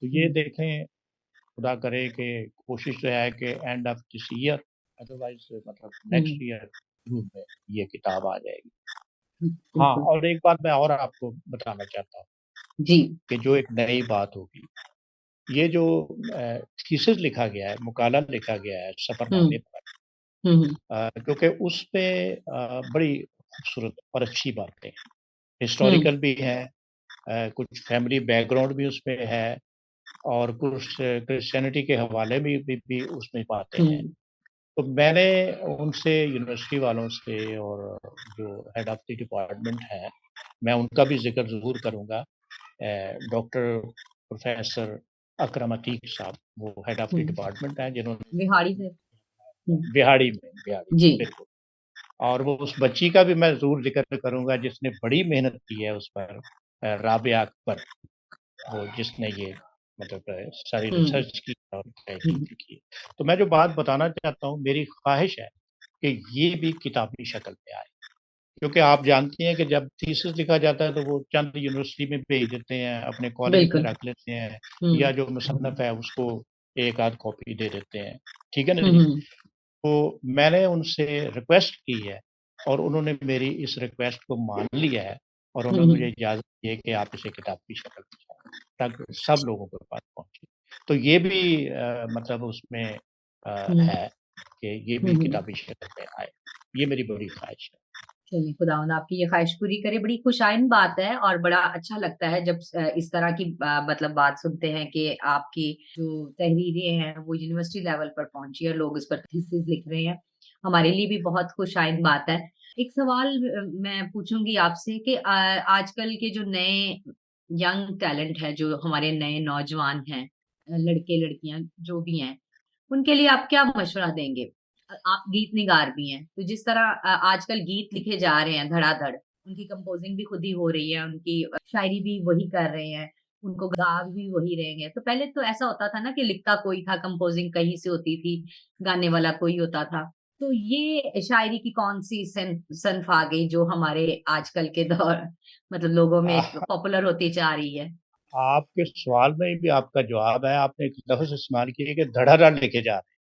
तो ये हम्म देखें, खुदा करे कि कोशिश तो है कि end of this year otherwise मतलब हम्म, नेक्स्ट ईयर जून में ये किताब आ जाएगी। हाँ, बिल्कुल और एक बात मैं और आपको बताना चाहता हूँ जी कि जो एक नई बात होगी, ये जो थीसिस लिखा गया है, मुकाला लिखा गया है हम्म सफ़रनामे पर हम्म क्योंकि उसपे बड़ी खूबसूरत और अच्छी बातें हैं। हम्म हिस्टोरिकल भी हैं कुछ फैमिली बैकग्राउंड भी उसमें है और कुछ क्रिश्चियनिटी के हवाले भी उसमें बातें हैं। हम्म तो मैंने उनसे यूनिवर्सिटी वालों से और जो हेड ऑफ़ द डिपार्टमेंट है, मैं उनका भी ज़िक्र ज़रूर करूँगा। डॉक्टर प्रोफ़ेसर अकरम अतीक साहब, वो head of the hmm department हैं जिन्होंने बिहाड़ी से बिहाड़ी में, जी बिल्कुल। और वो उस बच्ची का भी मैं ज़रूर ज़िक्र करूँगा जिसने बड़ी मेहनत की है उस पर राबिया अकबर, वो जिसने ये मतलब सारी हम्म रिसर्च की और तहकीक हम्म की। तो मैं जो बात बताना चाहता हूँ, मेरी ख़्वाहिश है कि ये भी किताबी शक्ल में आए। क्योंकि आप जानती हैं कि जब थीसिस लिखा जाता है तो वो चंद यूनिवर्सिटी में भेज देते हैं, अपने कॉलेज में बिल्कुल रख लेते हैं या हम्म जो मुसन्नफ़ है उसको 1 आध कॉपी दे देते हैं। ठीक है ना जी? हम्म तो मैंने उनसे रिक्वेस्ट की है और उन्होंने मेरी इस रिक्वेस्ट को मान लिया है और उन्होंने मुझे हम्म इजाज़त दी है कि आप इसे किताब की शक्ल में लाएँ, ताकि सब लोगों के पास पहुँचे। तो ये भी मतलब उसमें हम्म है कि ये भी हम्म किताबी शक्ल में आए। ये मेरी बड़ी ख़्वाहिश है। चलिए खुदावंद आपकी ये ख्वाहिश पूरी करे। बड़ी खुशाइन बात है और बड़ा अच्छा लगता है जब इस तरह की मतलब बात सुनते हैं कि आपकी जो तहरीरें हैं वो यूनिवर्सिटी लेवल पर पहुंची और लोग इस पर थीसिस लिख रहे हैं। हमारे लिए भी बहुत खुशाइन बात है। एक सवाल मैं पूछूंगी आपसे कि आजकल के जो नए यंग टैलेंट है, जो हमारे नए नौजवान हैं, लड़के लड़कियां जो भी हैं, उनके लिए आप क्या मशवरा देंगे? आप गीत निगार भी हैं, तो जिस तरह आजकल गीत लिखे जा रहे हैं धड़ाधड़, उनकी कंपोज़िंग भी खुद ही हो रही है, उनकी शायरी भी वही कर रहे हैं, उनको गा भी वही रहे हैं। तो पहले तो ऐसा होता था ना कि लिखता कोई था, कंपोज़िंग कहीं से होती थी, गाने वाला कोई होता था। तो ये शायरी की कौन-सी सन्फ़ आ गई जो हमारे आजकल के दौर मतलब लोगों में एक आ, पॉपुलर होती जा रही है? आपके सवाल में भी आपका जवाब है। आपने एक लफ्ज़ इस्तेमाल किया कि धड़ाधड़ लिखे जा रहे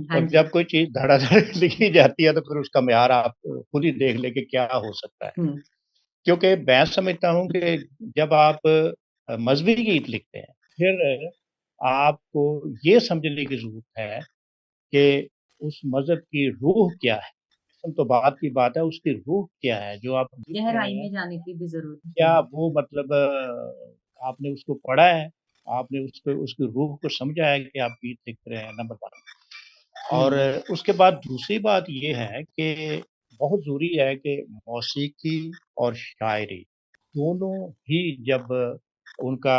हाँ हैं। और जी। जब कोई चीज़ धड़ाधड़ लिखी जाती है तो फिर उसका म्यार आप खुद ही देख लें कि क्या हो सकता है। हुँ, क्योंकि मैं समझता हूँ कि जब आप मज़हबी गीत लिखते हैं, फिर आपको ये समझने की ज़रूरत है कि उस मज़हब की रूह क्या है? जिस्म तो बात की बात है, उसकी रूह क्या है जो आप लिख रहे गहराई हैं? में जाने की भी ज़रूरत है। क्या वो मतलब आपने उसको पढ़ा है? आपने उसको उसकी रूह को समझा है कि आप गीत लिख रहे हैं, नंबर 1। और हुँ, उसके बाद दूसरी बात ये है कि बहुत ज़रूरी है कि मौसीकी और शायरी दोनों ही जब उनका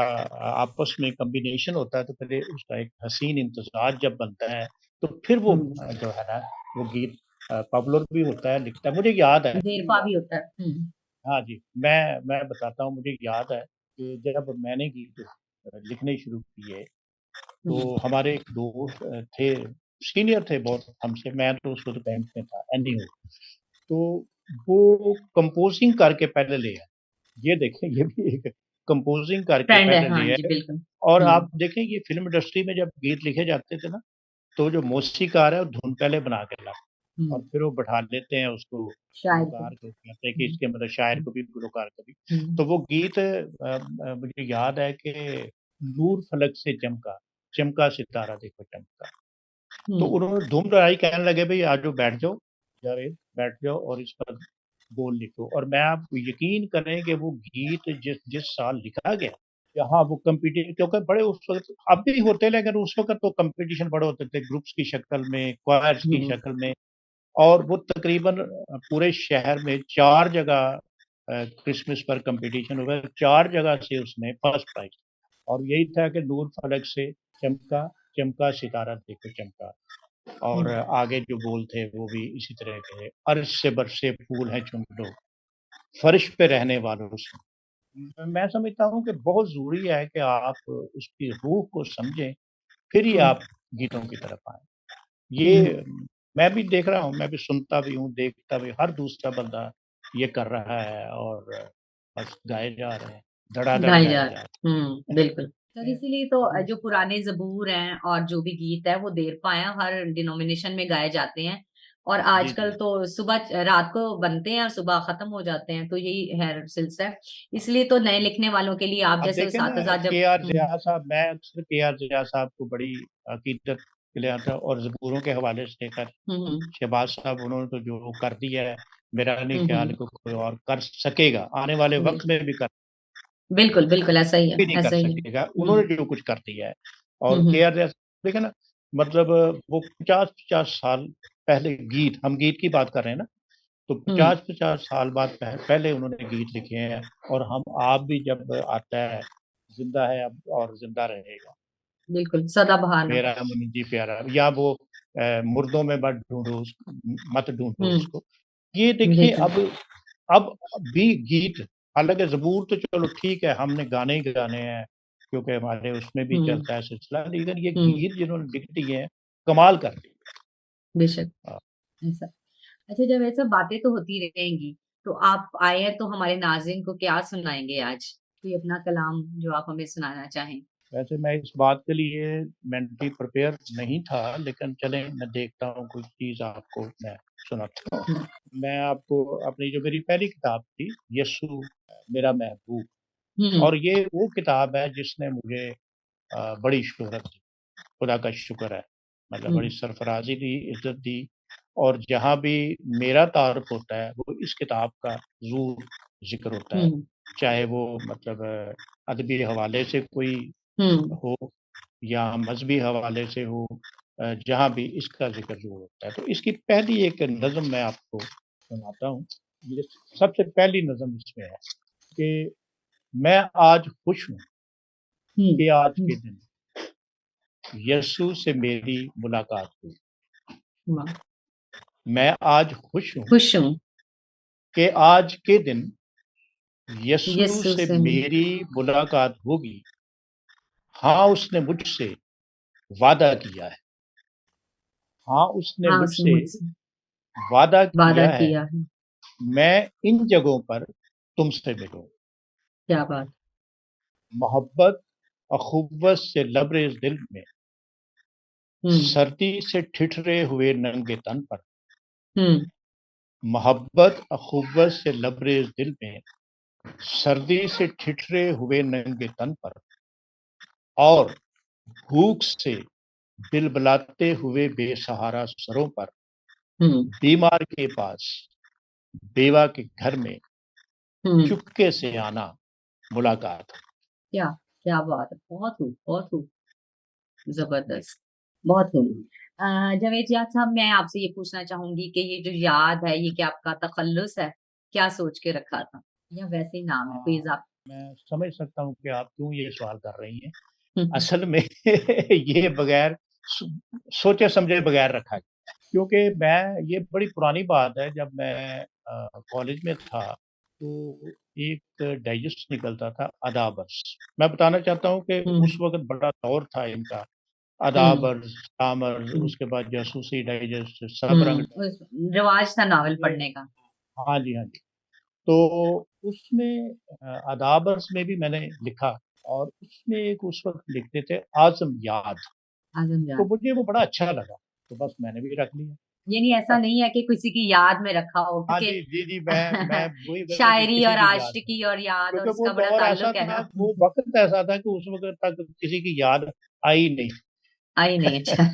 आपस में कॉम्बिनेशन होता है तो पहले उसका एक हसीन इम्तिज़ाज जब बनता है, तो फिर वो हुँ। जो है ना वो गीत पॉपुलर भी होता है, लिखता है। मुझे याद है देर-पा भी होता है। हुँ, हाँ जी, मैं बताता हूँ मुझे याद है कि जब मैंने गीत लिखने शुरू किए, हुँ, तो हमारे एक दोस्त थे, सीनियर थे बहुत हमसे, मैं तो उस वक़्त बैंक में था, एनजीओ। तो वो कंपोज़िंग करके पहले ले आए। ये देखें ये भी एक कंपोज़िंग करके ट्रेंड है। पहले हाँ ले जी, आए बिल्कुल। और हुँ, आप देखें ये फ़िल्म इंडस्ट्री में जब गीत लिखे जाते थे ना, तो जो मौसीक़ार है वो धुन पहले बना के लाते और हुँ, फिर वो बैठा देते हैं उसको शायर को। गुलकार को कहते हैं कि हुँ, इसके मतलब शायर हुँ, को भी गुलकार को भी। हुँ, तो वो गीत मुझे याद है कि नूर फलक से चमका, चमका सितारा देखो चमका। तो हुँ, उन्होंने धूम लगाई कहने लगे भई आ जाओ बैठ जाओ, जावेद बैठ जाओ और इस पर बोल लिखो और मैं आप यकीन करें कि वो गीत जिस जिस साल लिखा गया, यहाँ वो कॉम्पिटि क्योंकि बड़े उस वक़्त अब भी होते हैं लेकिन उस वक़्त तो कॉम्पिटिशन बड़े होते थे ग्रुप्स की शक्ल में, क्वायर्स की हुँ, शक्ल में और वो तकरीबन पूरे शहर में 4 जगह क्रिसमस पर कॉम्पिटिशन हुआ, 4 जगह से उसने फर्स्ट प्राइज़ और यही था कि नूर फलक से चमका, चमका सितारा देखो चमका। और हुँ, आगे जो बोल थे वो भी इसी तरह के अर्श से बरसे फूल हैं चुन लो, फर्श पे रहने वालों से। मैं समझता हूँ कि बहुत ज़रूरी है कि आप उसकी रूह को समझें, फिर ही हुँ, आप गीतों की तरफ आएँ। हुँ, ये मैं भी देख रहा हूँ, मैं भी सुनता भी हूँ, देखता भी हर दूसरा बंदा ये कर रहा है और बस गाए जा रहे हैं, धड़ाधड़ ढाई गाए हज़ार। जा हुँ, रहे बिल्कुल। सर हैं। इसीलिए तो जो पुराने ज़बूर हैं और जो भी गीत है वो देर-पा हैं, हर डिनोमिनेशन में गाए जाते हैं और जी, आजकल जी। तो रात को बनते हैं और सुबह खत्म हो जाते हैं, तो यही है सिलसिला। इसलिए तो नए लिखने वालों के लिए आप अब जैसे देखें ना उस्ताज़ा जब केआर हुँ, ज़िया साहब मैं अक्सर केआर ज़िया साहब को बड़ी अकीदत के लिए आता और ज़बूरों के हवाले से लेकर हुँ, हुँ, शहबाज साहब उन्होंने तो जो कर दिया है, मेरा नहीं हुँ, ख्याल हुँ, कि कोई और कर सकेगा, आने वाले वक़्त बिल्कुल। में भी बिल्कुल, बिल्कुल भी नहीं कर ऐसा ही है। सकेगा, हुँ, उन्होंने जो कुछ कर दिया है हुँ, और हुँ, केआर जैसा देखिए ना मतलब वो 50-50 साल पहले गीत हम गीत की बात कर रहे हैं ना, तो हुँ, 50-50 साल बाद पहले उन्होंने गीत लिखे हैं और हम आप भी जब आता है, ज़िंदा है अब और ज़िंदा रहेगा। बिल्कुल, सदाबहार ना। मेरा मुंजी प्यारा या वो मुर्दों में मत ढूँढो हुँ, उसको। ये देखिए बिल्कुल। अब भी गीत हालाँकि ज़बूर तो चलो ठीक है, हमने गाने ही गाने हैं, क्योंकि हमारे उसमें भी हुँ, चलता है सिलसिला, लेकिन ये हुँ, गीत जिन्होंने लिख दिए हैं, कमाल कर दिए। बेशक, हाँ, ऐसा। अच्छा जब ऐसा बातें तो होती रहेंगी, तो आप आए हैं तो हमारे नाज़रीन को क्या सुनाएँगे आज? कोई अपना कलाम जो आप हमें सुनाना चाहें? वैसे मैं इस बात के लिए मेंटली प्रिपेयर नहीं था, लेकिन चलें मैं देखता हूँ कोई चीज़ आपको मैं सुनाता हूँ। हुँ, मैं आपको अपनी जो मेरी पहली किताब थी, यस्सु मेरा महबूब हुँ, और ये वो किताब है जिसने मुझे बड़ी शोहरत दी, खुदा का शुक्र है। मतलब हुँ, बड़ी सरफ़राज़ी दी, इज़्ज़त दी और जहाँ भी मेरा तारुफ होता है वो इस किताब का ज़रूर ज़िक्र होता है। चाहे वो मतलब अदबी हवाले से कोई हो या मज़हबी हवाले से हो, जहाँ भी इसका ज़िक्र ज़रूर होता है। तो इसकी पहली एक नज़्म मैं आपको सुनाता हूँ। ये सबसे पहली नज़्म इसमें है कि मैं आज खुश हूँ कि आज के दिन यीशु से मेरी मुलाकात हुई। वाह, मैं आज खुश हूँ खुश हूँ कि आज के दिन यीशु यीशु से से मेरी मुलाकात होगी। हाँ, उसने मुझसे वादा किया है। हाँ, उसने हाँ उसने मुझसे मुझसे वादा वादा किया है, किया है। मैं इन जगहों पर तुमसे मिलूँ। क्या बात। मोहब्बत, अख़ुव्वत से लबरेज़ दिल में, सर्दी से ठिठुरे हुए नंगे तन पर। हम्म मोहब्बत, अख़ुव्वत से लबरेज़ दिल में, सर्दी से ठिठुरे हुए नंगे तन पर और भूख से बिलबिलाते हुए बेसहारा सरों पर, हम्म बीमार के पास, बेवा के घर में हम्म चुपके से आना मुलाकात। क्या क्या बात है, बहुत खूब, जबरदस्त, बहुत खूब। जावेद याद साहब, मैं आपसे ये पूछना चाहूंगी कि ये जो याद है, ये क्या आपका तखल्लुस है, क्या सोच के रखा था, या वैसे ही नाम है कोई हाँ, मैं समझ सकता हूँ कि आप क्यों ये सवाल कर रही हैं। इजाफा। असल में ये बगैर सो सोचे समझे बगैर रखा गया। क्योंकि मैं ये बड़ी पुरानी बात है, जब मैं कॉलेज में था, तो एक डाइजेस्ट निकलता था अदाबर्स। मैं बताना चाहता हूँ कि उस वक़्त बड़ा दौर था इनका, अदाबर्स, कामर्स, उसके बाद जासूसी डाइजेस्ट, सबरंग। रिवाज था नावल ये पढ़ने का। हाँ जी, हाँ जी। तो उसमें अदाबर्स में भी मैंने लिखा और उसमें एक उस वक़्त लिखते थे आज़म याद, आजम तो याद, मुझे वो बड़ा अच्छा लगा, तो बस मैंने भी रख लिया। यानी ऐसा नहीं है कि किसी की याद में रखा हो, हाँ क्योंकि जी, जी, जी, मैं वही वजह कि शायरी किसी और की याद में, आशिकी और याद और क्योंकि वो इसका बड़ा दौर ऐसा ताल्लुक है था, ना। वो वक़्त ऐसा था कि उस वक़्त तक किसी की याद आई नहीं। आई नहीं, अच्छा।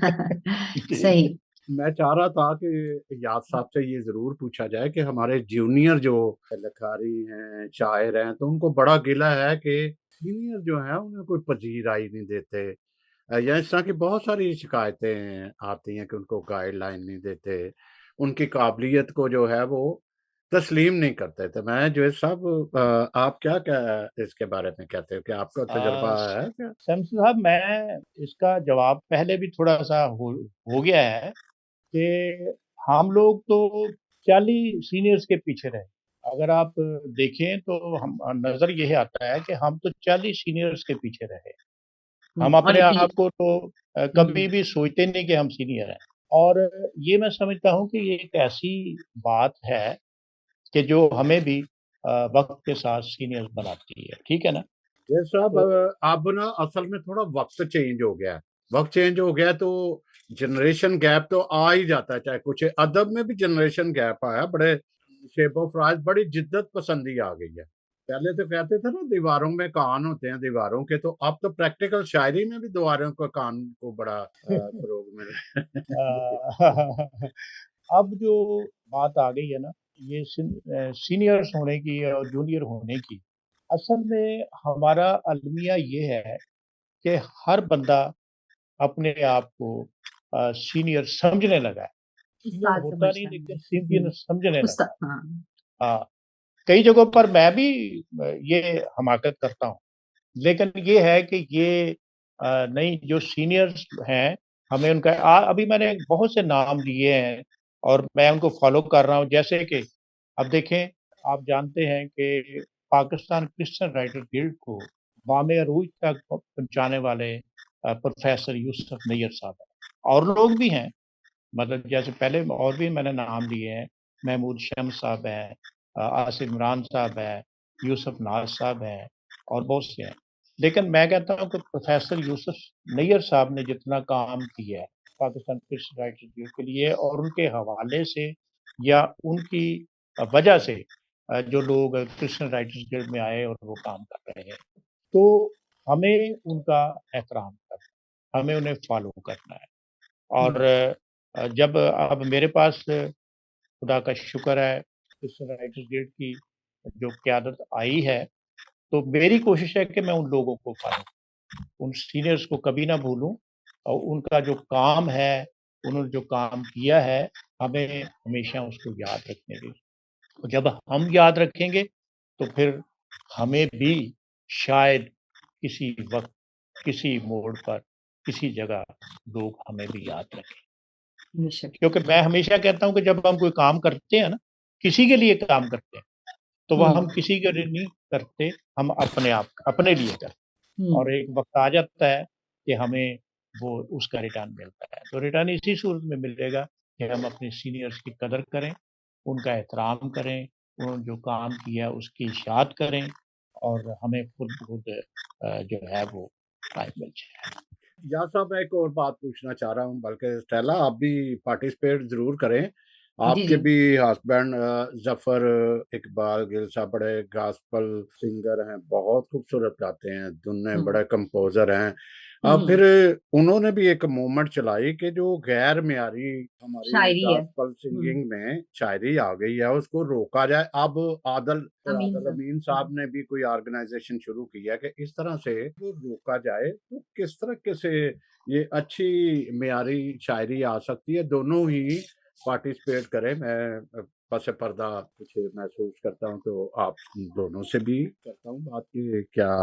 जी। सही। मैं चाह रहा था कि याद साहब से ये ज़रूर पूछा जाए कि हमारे जूनियर जो लिखारी हैं, शायर हैं, तो उनको बड़ा गिला है कि सीनियर जो हैं उन्हें कोई पजीराई नहीं देते। या इस तरह की बहुत सारी शिकायतें आती हैं कि उनको गाइडलाइन नहीं देते, उनकी काबिलियत को जो है वो तस्लीम नहीं करते। तो मैं जो है साहब, आप क्या इसके बारे में कहते हो कि आपका तजुर्बा अ, है क्या? शम्स साहब, मैं इसका जवाब पहले भी थोड़ा-सा हो गया है कि हम लोग तो 40 सीनियर्स के पीछे रहे। अगर आप देखें तो हम नज़र यही आता है कि हम तो 40 सीनियर्स के पीछे रहे। हम और अपने इतनी। आप को तो कभी भी सोचते नहीं कि हम सीनियर हैं। और ये मैं समझता हूँ कि ये एक ऐसी बात है कि जो हमें भी वक़्त के साथ सीनियर बनाती है, ठीक है ना? ये साहब, तो अब ना असल में थोड़ा वक्त चेंज हो गया है। वक्त चेंज हो गया है तो जनरेशन गैप तो आ ही जाता है। चाहे कुछ अदब में भी जनरेशन गैप आया, बड़े शेबो फराज, बड़ी जिद्दत पसंदी आ गई है। पहले तो कहते थे ना दीवारों में कान होते हैं दीवारों के, तो अब तो प्रैक्टिकल शायरी में भी दीवारों का कान को बड़ा फरोग मिल रहा है। अ, अब जो बात आ गई है ना, ये सीनियर्स होने की और जूनियर होने की, असल में हमारा अलमिया ये है कि हर बंदा अपने आप को सीनियर समझने लगा है। सीनियर उस्ताद होता नहीं, समझता लेकिन है। सीनियर समझने लगा उस्ताद, हाँ। है। हाँ, कई जगहों पर मैं भी ये हमाकत करता हूँ। लेकिन ये है कि ये नहीं, जो सीनियर्स हैं, हमें उनका अभी मैंने बहुत से नाम लिए हैं और मैं उनको फ़ॉलो कर रहा हूँ। जैसे कि अब देखें, आप जानते हैं कि पाकिस्तान क्रिश्चियन राइटर गिल्ड को बामे अरूज तक पहुँचाने वाले प्रोफ़ेसर यूसुफ नैयर साहब हैं, और लोग भी हैं। मतलब जैसे पहले और भी मैंने नाम लिए हैं, महमूद शम्स साहब हैं, आसिफ इमरान साहब हैं, यूसुफ नाज साहब हैं और बहुत से हैं। लेकिन मैं कहता हूँ कि प्रोफ़ेसर यूसुफ नैयर साहब ने जितना काम किया है पाकिस्तान क्रिश्चियन राइटर्स गिल्ड के लिए, और उनके हवाले से या उनकी वजह से जो लोग क्रिश्चियन राइटर्स गिल्ड में आए और वो काम कर रहे हैं, तो हमें उनका एहतराम करना है, हमें उन्हें फ़ॉलो करना है। और जब अब मेरे पास खुदा का शुक्र है इस राइटर्स गिल्ड की जो क़यादत आई है, तो मेरी कोशिश है कि मैं उन लोगों को पालूँ, उन सीनियर्स को कभी ना भूलूँ और उनका जो काम है, उन्होंने जो काम किया है, हमें हमेशा उसको याद रखने की। और जब हम याद रखेंगे, तो फिर हमें भी शायद किसी वक़्त, किसी मोड़ पर, किसी जगह लोग हमें भी याद रखें। बेशक। क्योंकि मैं हमेशा कहता हूँ कि जब हम कोई काम करते हैं ना, किसी के लिए काम करते हैं, तो वह हम किसी के लिए नहीं करते, हम अपने लिए करते हैं। और एक वक़्त आ जाता है कि हमें वो उसका रिटर्न मिलता है। तो रिटर्न इसी सूरत में मिलेगा कि हम अपने सीनियर्स की कदर करें, उनका एहतराम करें, उन्होंने जो काम किया उसकी इशाअत करें और हमें खुद जो है वो टाइम मिल जाए। या साहब मैं एक और बात पूछना चाह रहा हूँ, बल्कि स्टेला आप भी पार्टिसिपेट ज़रूर करें। जी, आपके जी। भी हस्बैंड ज़फ़र इकबाल गिल साहब बड़े गॉस्पेल सिंगर हैं, बहुत खूबसूरत गाते हैं, दुन्ने हुँ, बड़े कंपोज़र हैं। हुँ, फिर उन्होंने भी एक मूवमेंट चलाई कि जो गैर मयारी हमारी शायरी है। गॉस्पेल सिंगिंग में शायरी आ गई है, उसको रोका जाए। अब अमीन आदिल सर। अमीन साहब ने भी कोई ऑर्गेनाइज़ेशन शुरू की है कि इस तरह से वो रोका जाए, तो किस तरीके से ये अच्छी मयारी शायरी आ सकती है, दोनों ही पार्टिसिपेट करें। मैं पस पर्दा कुछ महसूस करता हूँ, तो आप दोनों से भी करता हूँ बात कि क्या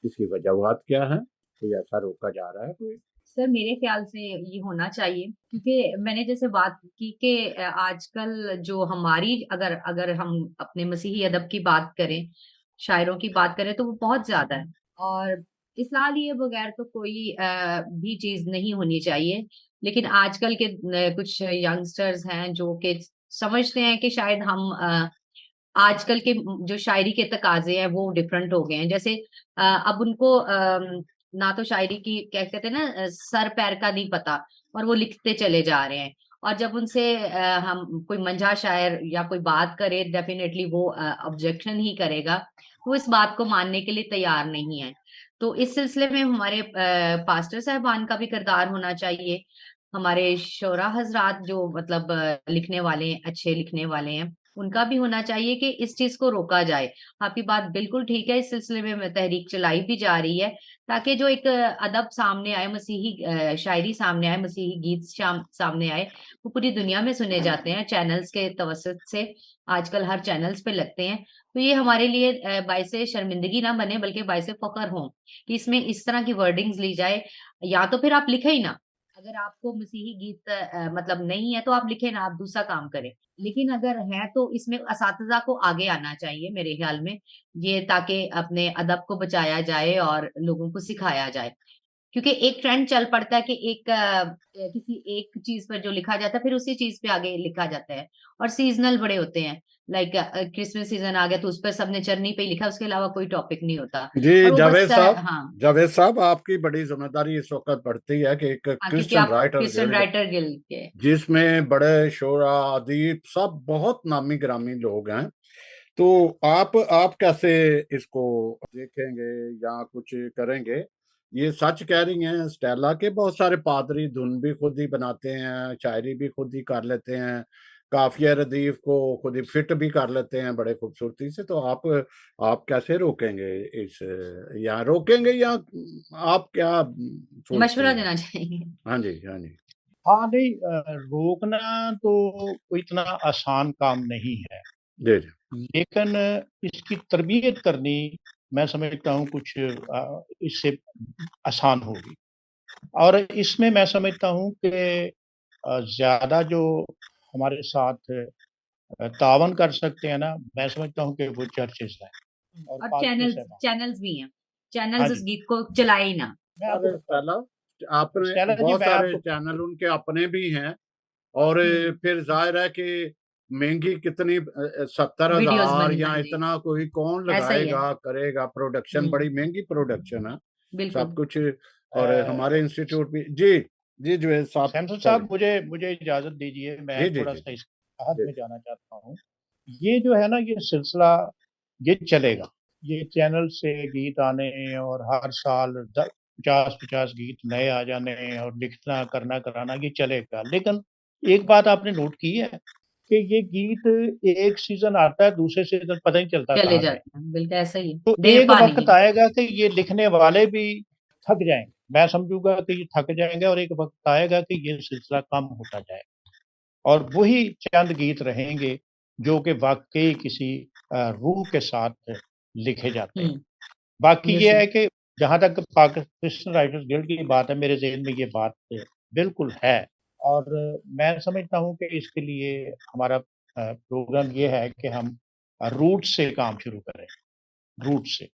इसकी वजूहात क्या हैं? कोई ऐसा रोका जा रहा है कोई? सर मेरे ख्याल से ये होना चाहिए क्योंकि मैंने जैसे बात की कि आजकल जो हमारी अगर अगर हम अपने मसीही अदब की बात करें, शायरों की बात करें तो वो बहुत ज़्यादा है और इस्लाह लिए बगैर तो कोई भी चीज़ नहीं होनी चाहिए। लेकिन आजकल के कुछ यंगस्टर्स हैं जो कि समझते हैं कि शायद हम आजकल के जो शायरी के तकाज़े हैं वो डिफरेंट हो गए हैं। जैसे अब उनको ना तो शायरी की क्या कहते हैं ना सर पैर का नहीं पता और वो लिखते चले जा रहे हैं। और जब उनसे हम कोई मंझा शायर या कोई बात करे डेफिनिटली वो ऑब्जेक्शन ही करेगा। वो इस बात को मानने के लिए तैयार नहीं है। तो इस सिलसिले में हमारे पास्टर साहिबान का भी किरदार होना चाहिए। हमारे शोरा हज़रात जो मतलब लिखने वाले हैं, अच्छे लिखने वाले हैं, उनका भी होना चाहिए कि इस चीज़ को रोका जाए। आपकी बात बिल्कुल ठीक है, इस सिलसिले में तहरीक चलाई भी जा रही है, ताकि जो एक अदब सामने आए, मसीही शायरी सामने आए, मसीही गीत सामने आए, वो पूरी दुनिया में सुने जाते हैं, चैनल्स के तवसत से आजकल हर चैनल्स पे लगते हैं। तो ये हमारे लिए बाइसे शर्मिंदगी ना बने बल्कि बाइसे फ़ख्र हो, कि इसमें इस तरह की वर्डिंग्स ली जाए या तो फिर आप लिखें ही ना। अगर आपको मसीही गीत मतलब नहीं है तो आप लिखें ना, आप दूसरा काम करें। लेकिन अगर है तो इसमें असातिज़ा को आगे आना चाहिए मेरे ख़्याल में, ये ताकि अपने अदब को बचाया जाए और लोगों को सिखाया जाए। क्योंकि एक ट्रेंड चल पड़ता है कि एक किसी एक चीज़ पर जो लिखा जाता है फिर उसी चीज़ पे आगे लिखा जाता है और सीज़नल बड़े होते हैं। लाइक क्रिसमस सीज़न आ गया तो उस पे सबने चटनी पे ही लिखा, उसके अलावा कोई टॉपिक नहीं होता जी, और वो बस हाँ, जावेद साहब आपकी बड़ी ज़िम्मेदारी इस वक़्त बढ़ती है कि एक हाँ, क्योंकि क्रिश्चियन आप writer Christian guild, writer guild के जिसमें बड़े शोरा, अदीब सब बहुत नामी-गिरामी लोग हैं। तो आप कैसे इसको देखेंगे या कुछ करेंगे? ये सच कह रही हैं स्टेला के बहुत सारे पादरी धुन भी खुद ही बनाते हैं, शायरी भी खुद ही कर लेते हैं, काफ़िया रदीफ़ को खुद ही फिट भी कर लेते हैं बड़े खूबसूरती से। तो आप कैसे रोकेंगे इस, या रोकेंगे या आप क्या सोचते मशवरा हैं? देना चाहिए। हाँ जी, हाँ जी। हाँ, नहीं रोकना तो कोई इतना आसान काम नहीं है, जी, जी। लेकिन इसकी तरबियत करनी मैं समझता हूँ कुछ इससे आसान होगी। और इसमें मैं समझता हूँ कि ज़्यादा जो हमारे साथ ताअवन कर सकते हैं ना, मैं समझता हूँ कि वो चर्चेज़ हैं और और पादरी चैनल्स साहबान। चैनल्स भी हैं। हाँ चैनल्स उस जी, गीत को चलाए ही ना। मैं आपको अरे बताता स्टेला, हूँ। आपने स्टेला जी बहुत मैं सारे आपको चैनल उनके अपने भी हैं, और हुँ, फिर ज़ाहिर है कि महँगी कितनी, वीडियोज़ 70,000 बनी या हाँ जी, इतना कोई कौन ऐसा ही है। लगाएगा, करेगा प्रोडक्शन, हुँ, बड़ी महँगी प्रोडक्शन है, सब बिल्कुल। कुछ। और हमारे अ, इंस्टीट्यूट भी जी, जी जुएल साहब, सैमसन सॉरी। साहब मुझे इजाज़त दीजिए, मैं जी, जी, जी, थोड़ा-सा इस बात जी। में जाना चाहता हूँ। ये जो है ना ये सिलसिला ये चलेगा। ये चैनल से गीत आने और हर साल द 50-50 गीत नए आ जाने और लिखना, करना, कराना ये चलेगा। लेकिन एक बात आपने नोट की है कि ये गीत एक सीज़न आता है, दूसरे सीज़न पता नहीं चलता चले कहाँ गए। जाते हैं, बिल्कुल ऐसा ही है, तो देर एक पा नहीं वक़्त है। आएगा कि ये लिखने वाले भी थक जाएँगे। मैं समझूँगा कि ये थक जाएँगे और एक वक़्त आएगा कि ये सिलसिला कम होता जाएगा और वही चंद गीत रहेंगे जो कि वाक़ई किसी रूह के साथ लिखे जाते हैं। हुँ, बाकी ये है बिल्कुल। कि जहाँ तक क्रिश्चियन राइटर्स गिल्ड की बात है, मेरे ज़हन में ये बात बिल्कुल है और मैं समझता हूँ कि इसके लिए हमारा प्रोग्राम ये है कि हम रूट से काम शुरू करें, रूट से।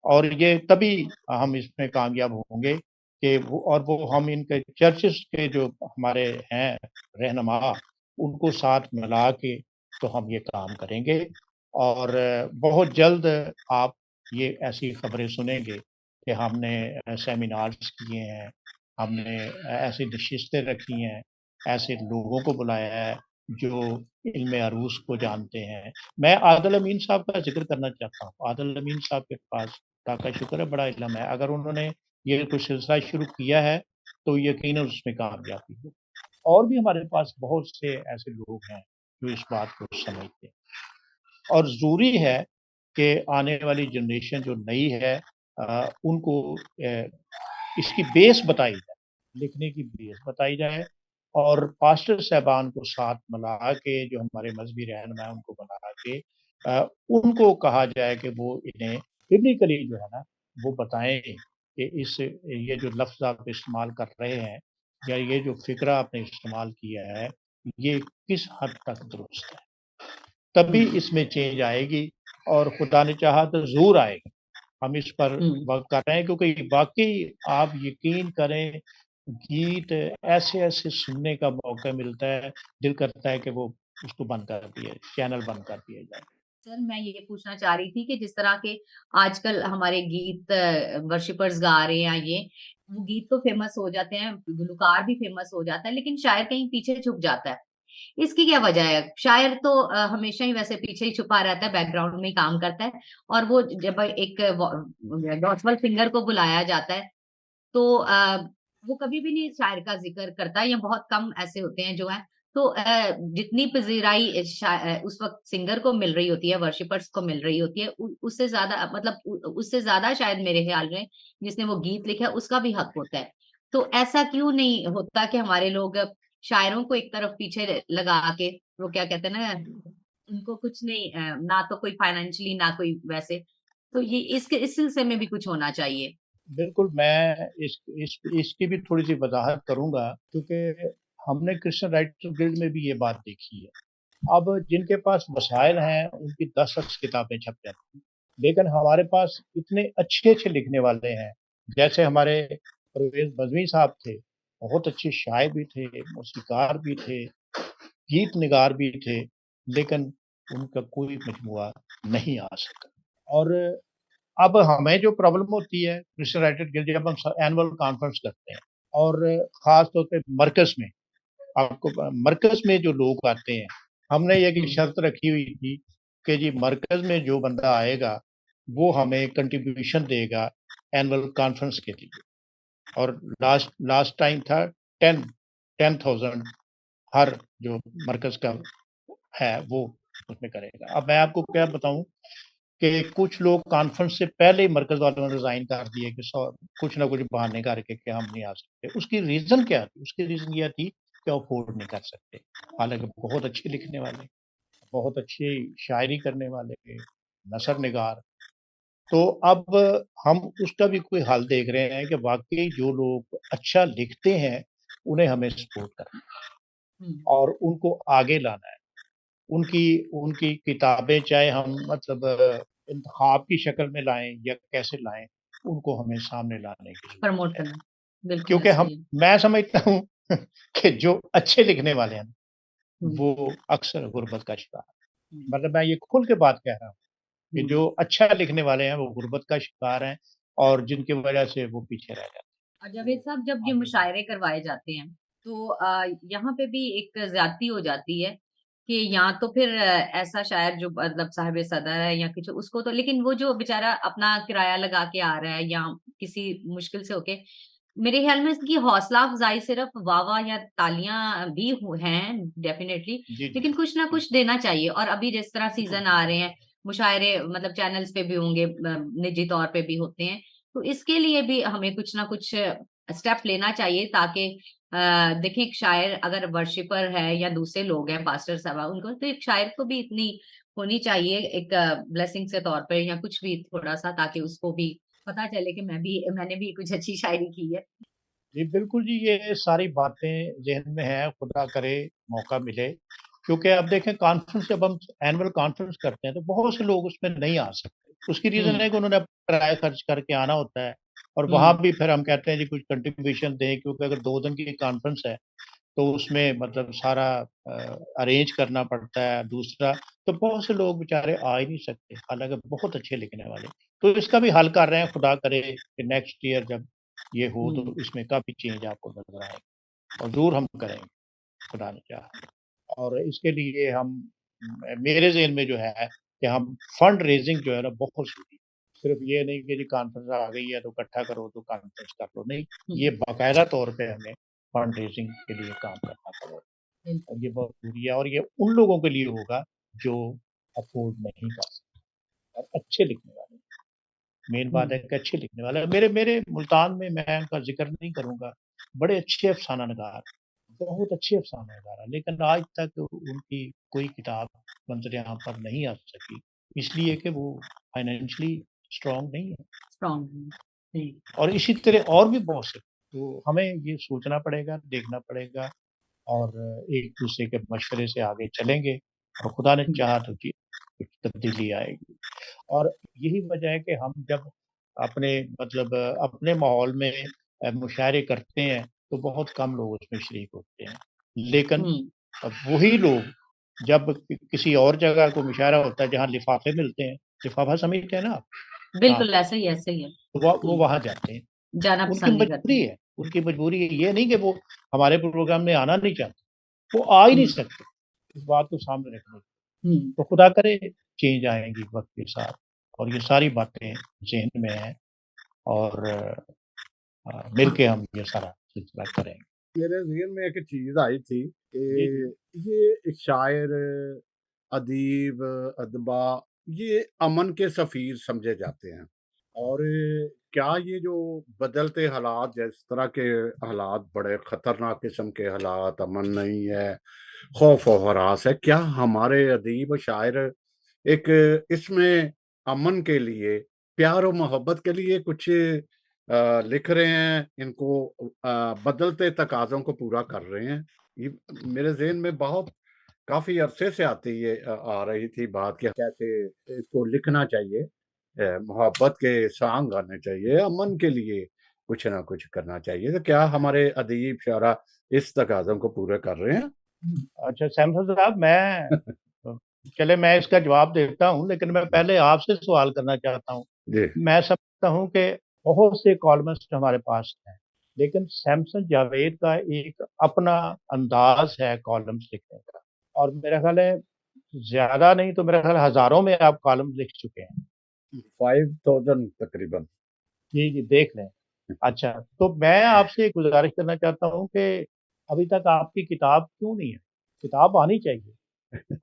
और ये तभी हम इसमें कामयाब होंगे कि वो हम इनके चर्चेस के जो हमारे हैं रहनुमा, उनको साथ मिला के तो हम ये काम करेंगे और बहुत जल्द आप ये ऐसी खबरें सुनेंगे कि हमने सेमिनार्स किए हैं, हमने ऐसी नशिस्तें रखी हैं, ऐसे लोगों को बुलाया है जो इल्म अरूज को जानते हैं। मैं आदिल अमीन साहब का ज़िक्र करना चाहता हूँ। आदिल अमीन साहब के पास अल्लाह का शुक्र है बड़ा इल्म है। अगर उन्होंने ये कोई सिलसिला शुरू किया है, तो यकीनन उसमें कामयाबी होगी। और भी हमारे पास बहुत से ऐसे लोग हैं, जो इस बात को समझते हैं और ज़रूरी है कि आने वाली जनरेशन जो नई है उनको इसकी बेस बताई जाए, लिखने की बेस बताई जाए और पास्टर साहबान को साथ मिला के जो हमारे मज़हबी रहनुमा हैं उनको बुला के उनको कहा जाए कि वो इन्हें बिब्लिकली जो है ना वो बताएँ कि इस ये जो लफ्ज़ आप इस्तेमाल कर रहे हैं या ये जो फ़िक्रा आपने इस्तेमाल किया है, ये किस हद तक दुरुस्त है। तभी हुँ, इसमें चेंज आएगी और खुदा ने चाहा तो ज़रूर आएगी। हम इस पर हुँ। वर्क कर रहे हैं क्योंकि वाक़ई आप यकीन करें, गीत ऐसे-ऐसे सुनने का मौका मिलता है, दिल करता है कि वो उसको बंद कर दिया चैनल बंद कर दिया जाए। सर मैं ये पूछना चाह रही थी कि जिस तरह के आजकल हमारे गीत वर्शिपर्स गा रहे हैं ये, वो गीत तो फेमस हो जाते हैं, गुलकार भी फेमस हो जाता है, लेकिन शायर कहीं पीछे छुप जाता है। इसकी क्या वजह है? शायर तो हमेशा ही वैसे पीछे ही छुपा रहता है, बैकग्राउंड में ही काम करता है और वो जब एक गॉस्पेल सिंगर को बुलाया जाता है, तो वो कभी भी नहीं शायर का ज़िक्र करता या बहुत कम ऐसे होते हैं जो हैं। तो जितनी पज़ीराई उस वक़्त सिंगर को मिल रही होती है, वर्शिपर्स को मिल रही होती है, उ उससे ज़्यादा मतलब उससे ज़्यादा शायद मेरे ख़्याल में जिसने वो गीत लिखा है उसका भी हक़ होता है। तो ऐसा क्यों नहीं होता कि हमारे लोग शायरों को एक तरफ पीछे लगा के वो क्या कहते हैं ना, उनको कुछ नहीं ना तो कोई फाइनेंशियली ना कोई वैसे, तो ये इस सिलसिले में भी कुछ होना चाहिए। बिल्कुल, मैं इसकी भी थोड़ी-सी वज़ाहत करूँगा क्योंकि हमने क्रिश्चियन राइटर्स गिल्ड में भी ये बात देखी है। अब जिनके पास वसाइल हैं, उनकी 10 किताबें छप जाती हैं। लेकिन हमारे पास इतने अच्छे-अच्छे लिखने वाले हैं, जैसे हमारे परवेज़ बज़मी साहब थे, बहुत अच्छे शायर भी थे, मौसीक़ार भी थे, गीत निगार भी थे, लेकिन उनका कोई मजमूआ नहीं आ सका। और अब हमें जो प्रॉब्लम होती है, क्रिश्चियन राइटर्स गिल्ड जब हम एनुअल कॉन्फ्रेंस करते हैं और ख़ास तौर पे मरकज़ में आपको मरकज़ में जो लोग आते हैं, हमने एक हुँ, शर्त रखी हुई थी कि जी मरकज़ में जो बंदा आएगा, वो हमें कंट्रीब्यूशन देगा एनुअल कॉन्फ्रेंस के लिए और लास्ट लास्ट टाइम था 10 10,000 हर जो मरकज़ का है, वो उसमें करेगा। अब मैं आपको क्या बताऊँ कि कुछ लोग कॉन्फ्रेंस से पहले ही मरकज़ वालों ने रिज़ाइन कर दिए कि कुछ ना कुछ बहाने करके कि हम नहीं आ सकते। उसकी रीज़न क्या थी? उसकी रीज़न ये थी कि अफ़ोर्ड नहीं कर सकते। हालाँकि बहुत अच्छे लिखने वाले, बहुत अच्छी शायरी करने वाले, नसर निगार। तो अब हम उसका भी कोई हल देख रहे हैं कि वाक़ई जो लोग अच्छा लिखते हैं, उन्हें हमें सपोर्ट करना है हुँ। और उनको आगे लाना है। उनकी उनकी किताबें चाहे हम मतलब इंतखाब की शक्ल में लाएँ या कैसे लाएँ, उनको हमें सामने लाने की ज़रूरत प्रमोट है। करना, बिल्कुल क्योंकि ऐसे हम ही है। मैं समझता हूँ कि जो अच्छे लिखने वाले हैं, हुँ, वो अक्सर गुर्बत का शिकार हुँ, हैं। मतलब मैं ये खुल के बात कह रहा हूँ कि हुँ। जो अच्छा लिखने वाले हैं, वो गुर्बत का शिकार हैं और जिनकी वजह से वो पीछे रह जाते और हैं। जावेद वो साहब जब ये आगे नहीं मुशायरे करवाए जाते हैं, तो यहाँ पे भी एक ज़्यादती हो जाती है कि या तो फिर ऐसा शायर जो मतलब साहिब सदर है या कुछ उसको तो लेकिन वो जो बेचारा अपना किराया लगा के आ रहा है या किसी मुश्किल से होके मेरे ख्याल में इसकी हौसला अफ़ज़ाई सिर्फ़ वाह-वाह या तालियाँ भी हैं डेफ़िनेटली, जी, जी। लेकिन कुछ ना हुँ, कुछ देना चाहिए। और अभी जिस तरह सीज़न आ रहे हैं, मुशायरे मतलब चैनल्स पे भी होंगे, निजी तौर पे भी होते हैं, तो इसके लिए भी हमें कुछ ना कुछ स्टेप लेना चाहिए ताकि देखिए एक शायर अगर वर्शिपर है या दूसरे लोग हैं पास्टर साहब उनको, तो एक शायर को भी इतनी होनी चाहिए एक ब्लेसिंग के तौर पे या कुछ भी थोड़ा-सा, ताकि उसको भी पता चले कि मैंने भी कुछ अच्छी शायरी की है। जी, बिल्कुल जी, ये सारी बातें ज़हन में हैं, खुदा करे मौका मिले। क्योंकि अब देखें कॉन्फ्रेंस जब हम एनुअल कॉन्फ्रेंस करते हैं, तो बहुत से लोग उसमें नहीं आ सकते। उसकी रीज़न हुँ, है कि उन्होंने किराया खर्च करके आना होता है और वहाँ हुँ, भी फिर हम कहते हैं जी कुछ कंट्रीब्यूशन दें क्योंकि अगर 2 दिन की कॉन्फ्रेंस है, तो उसमें मतलब सारा अरेंज करना पड़ता है। दूसरा तो बहुत से लोग बेचारे आ ही नहीं सकते, हालाँकि बहुत अच्छे लिखने वाले। तो इसका भी हल कर रहे हैं, खुदा करे कि नेक्स्ट ईयर जब ये हो तो हुँ, इसमें काफ़ी चेंज आपको नज़र आएगा और ज़रूर हम करेंगे, खुदा ने चाहा। और इसके लिए हम मेरे ज़हन में जो है कि हम फंड रेज़िंग जो है ना बहुत ज़रूरी है। सिर्फ़ ये नहीं कि जी कॉन्फ्रेंस आ गई है तो इकट्ठा करो तो कॉन्फ्रेंस कर लो, नहीं, हुँ, ये बाकायदा तौर पे हमें फंड रेज़िंग के लिए काम करना पड़ेगा। बिल्कुल। और ये बहुत ज़रूरी है और ये उन लोगों के लिए होगा जो अफ़ोर्ड नहीं कर सकते और अच्छे लिखने वाले। मेन बात है हुँ, कि अच्छे लिखने वाले हैं। मेरे मेरे मुल्तान में मैं उनका ज़िक्र नहीं करूँगा, बड़े अच्छे अफ़साना निगार, बहुत अच्छे अफ़साना निगार हैं, लेकिन आज तक उनकी कोई किताब मंज़र-ए-आम पर नहीं आ सकी, इसलिए कि वो फाइनेंशियली स्ट्रॉन्ग नहीं है। स्ट्रॉन्ग हुँ, जी, और इसी तरह और भी बहुत से तो हमें ये सोचना पड़ेगा, देखना पड़ेगा और एक-दूसरे के मशवरे से आगे चलेंगे और खुदा ने हुँ, चाहा तो जी कुछ तब्दीली आएगी। और यही वजह है कि हम जब अपने मतलब अपने माहौल में मुशायरे करते हैं, तो बहुत कम लोग उसमें शरीक होते हैं। लेकिन हुँ, अब वही लोग जब किसी और जगह को मुशायरा होता है जहाँ लिफ़ाफ़े मिलते हैं, लिफ़ाफ़ा समझते हैं ना आप? हाँ, बिल्कुल ऐसा ही है। तो वो जी, वहाँ जाते हैं। जाना उनकी पसंद नहीं करते। मजबूरी है, उनकी मजबूरी है, ये नहीं कि वो हमारे प्रोग्राम में आना नहीं चाहते, वो आ ही नहीं हुँ, सकते। इस बात को सामने रखना। हुँ, तो खुदा करे चेंज आएगी वक़्त के साथ और ये सारी बातें ज़हन में हैं और मिल के हम ये सारा सिलसिला करेंगे। मेरे ज़हन में एक चीज़ आई थी जी, जी। कि ये एक शायर, अदीब, अदबा ये अमन के सफ़ीर समझे जाते हैं। और क्या ये जो बदलते हालात, जिस तरह के हालात, बड़े ख़तरनाक किस्म के हालात, अमन नहीं है, खौफ और हरास है, क्या हमारे अदीब शायर एक इसमें अमन के लिए, प्यार और मोहब्बत के लिए कुछ लिख रहे हैं, इनको बदलते तकाज़ों को पूरा कर रहे हैं? ये मेरे ज़हन में बहुत काफ़ी अरसे से आती ये आ रही थी बात कि कैसे इसको लिखना चाहिए। मोहब्बत के सॉन्ग आने चाहिए, अमन के लिए कुछ ना कुछ करना चाहिए। तो क्या हमारे अदीब, शुअरा इस तकाज़ों को पूरे कर रहे हैं? अच्छा सैमसंग साहब अ, चले मैं इसका जवाब देता हूँ, लेकिन मैं पहले आपसे सवाल करना चाहता हूँ। जी। मैं समझता हूँ कि बहुत से कॉलमिस्ट हमारे पास हैं, लेकिन सैमसंग जावेद का एक अपना अंदाज़ है कॉलम्स लिखने का और मेरा ख़्याल है ज़्यादा नहीं तो मेरा ख़्याल हज़ारों में आप कॉलम लिख चुके हैं। 5000 तकरीबन। जी, जी, देख लें। अच्छा, तो मैं आपसे गुज़ारिश करना चाहता हूँ कि अभी तक आपकी किताब क्यों नहीं है? किताब आनी चाहिए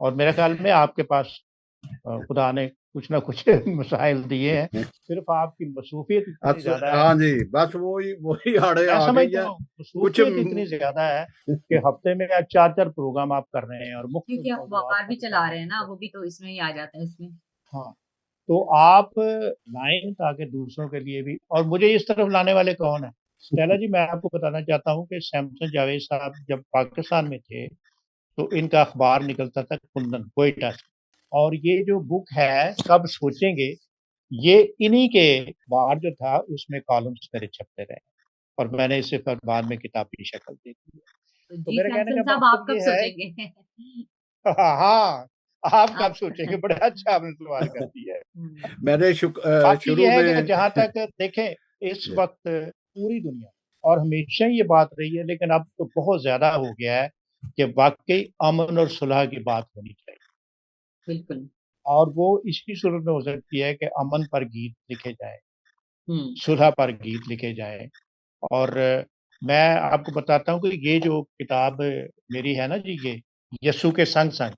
और मेरे ख़्याल में आपके पास खुदा ने कुछ ना कुछ मसाइल दिए हैं, सिर्फ़ आपकी मसरूफ़ियत इतनी ज़्यादा है हाँ जी, बस वही वही आड़े मैं आ गई समझता है। हूँ, कुछ मसरूफ़ियत इतनी ज़्यादा है कि हफ़्ते में आज 4-4 प्रोग्राम आप कर रहे हैं और मुख्तलिफ़ क्योंकि मौज़ूआत अखबार भी पर चला बात रहे हैं ना, कर वो रहे भी हैं। तो इसमें ही आ जाता है इसमें। हाँ, तो आप लाएँ ताकि दूसरों के लिए भी और मुझे इस तरफ लाने वाले कौन हैं? स्टेला जी, मैं आपको बताना चाहता हूँ कि सैमसन जावेद साहब जब पाकिस्तान में थे, तो इनका अखबार निकलता था कुंदन, क्वेटा से और ये जो बुक है, कब सोचेंगे, ये इन्हीं के अखबार जो था, उसमें कॉलम्स मेरे छपते रहे और मैंने इसे फिर बाद में किताबी शक्ल दे दी। तो तो जी मेरे कहने सैमसन का साहब आप मकसद कब ये है सोचेंगे? हाँ, आप कब आप सोचेंगे? बड़ा अच्छा आपने सवाल कर दिया है। हुँ, मैंने बाकी शुरू ये है कि में जहाँ तक देखें इस वक़्त पूरी दुनिया और हमेशा ही ये बात रही है लेकिन अब तो बहुत ज़्यादा हो गया है कि वाक़ई अमन और सुलह की बात होनी चाहिए बिल्कुल। और वो इसी सूरत में हो सकती है कि अमन पर गीत लिखे जाएँ, हुँ, सुलह पर गीत लिखे जाएँ और मैं आपको बताता हूँ कि ये जो किताब मेरी है ना जी, ये यस्सु के संग-संग,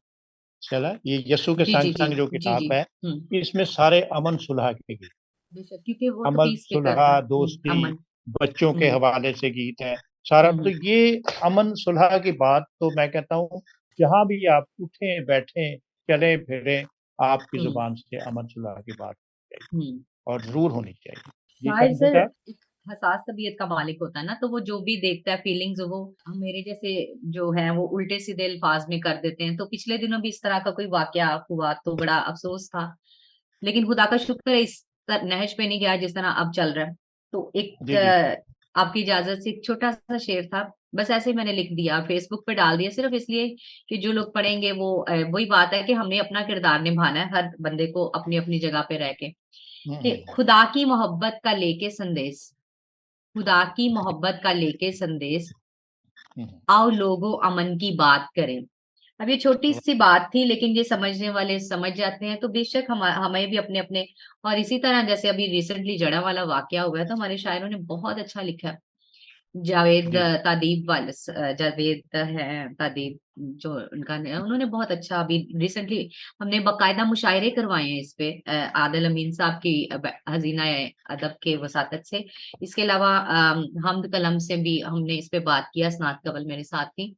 चला ये यस्सु के जी, जी, जी। संग-संग जो जी, किताब जी। है, हुँ, इसमें सारे अमन-सुलह के गीत, बेशक क्योंकि वो तो अमन, पीस मेकर सुलह, था। दोस्ती, अमन। बच्चों के हुँ, हवाले से गीत है, सारा हुँ, तो ये अमन-सुलह की बात तो मैं कहता हूँ, जहाँ भी आप उठें, बैठें, चलें-फिरें, आपकी हुँ, ज़ुबान से अमन-सुलह की बात चाहिए हुँ। और ज़रूर होनी चाहिए। जी, क्या शायद कहते सर थे आप? एक हसास तबीयत का मालिक होता है ना, तो वो जो भी देखता है फीलिंग्स वो हम मेरे जैसे जो है वो उल्टे-सीधे अल्फाज में कर देते हैं। तो पिछले दिनों भी इस तरह का कोई वाकया हुआ तो बड़ा अफ़सोस था। लेकिन खुदा का शुक्र है इस नहज पे नहीं गया जिस तरह अब चल रहा है। तो एक जी, जी। आपकी इजाज़त से एक छोटा-सा शेर था, बस ऐसे ही मैंने लिख दिया और फ़ेसबुक पे डाल दिया सिर्फ़ इसलिए कि जो लोग पढ़ेंगे वो वही बात है कि हमने अपना किरदार निभाना है, हर बंदे को अपनी-अपनी जगह पे रह के। हुँ, कि हुँ, हुँ। खुदा की मोहब्बत का लेके संदेश, खुदा की मोहब्बत का लेके संदेश, हुँ, हुँ। आओ लोगों अमन की बात करें। अब ये छोटी-सी बात थी लेकिन ये समझने वाले समझ जाते हैं, तो बेशक हमें भी अपने-अपने और इसी तरह जैसे अभी रिसेंटली जड़ावाला वाकया हुआ है, तो हमारे शायरों ने बहुत अच्छा लिखा है। जावेद जी, जी। जावेद हैं तादीब जो उनका न उन्होंने बहुत अच्छा अभी रिसेंटली हमने बाकायदा मुशायरे करवाए हैं इस पे आदिल अमीन साहब की हज़ीना-ए-अदब के वसातत से। इसके अलावा हमद कलम से भी हमने इस पे बात किया, असनात कंवल मेरे साथ थी।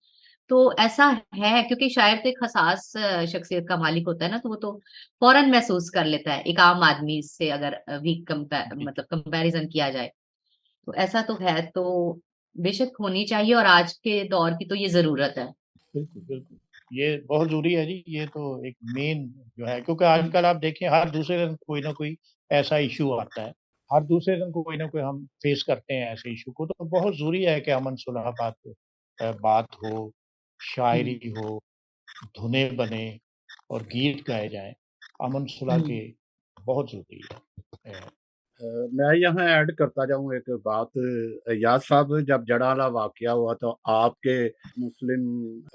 तो ऐसा है क्योंकि शायर तो एक हसास शख्सियत का मालिक होता है ना, तो वो तो फ़ौरन महसूस कर लेता है, एक आम आदमी से अगर जी, मतलब कंपैरिज़न किया जाए। तो ऐसा तो है, तो बेशक होनी चाहिए और आज के दौर की तो ये ज़रूरत है। बिल्कुल, बिल्कुल। ये बहुत ज़रूरी है जी, ये तो एक मेन जो है क्योंकि हुँ, आजकल आप देखें हर दूसरे दिन कोई न कोई ऐसा इश्यू आता है। हर दूसरे दिन कोई न कोई हम फेस करते हैं ऐसे इश्यू को, तो बहुत ज़रूरी है कि अमन-सुलह बात हो, हुँ, शायरी हो, धुनें बनें और गीत गाए जाएँ। अमन-सुलह हुँ, के बहुत ज़रूरी है। मैं यहाँ ऐड करता जाऊँ एक बात। याद साहब, जब जड़ाला वाक़या हुआ तो आपके मुस्लिम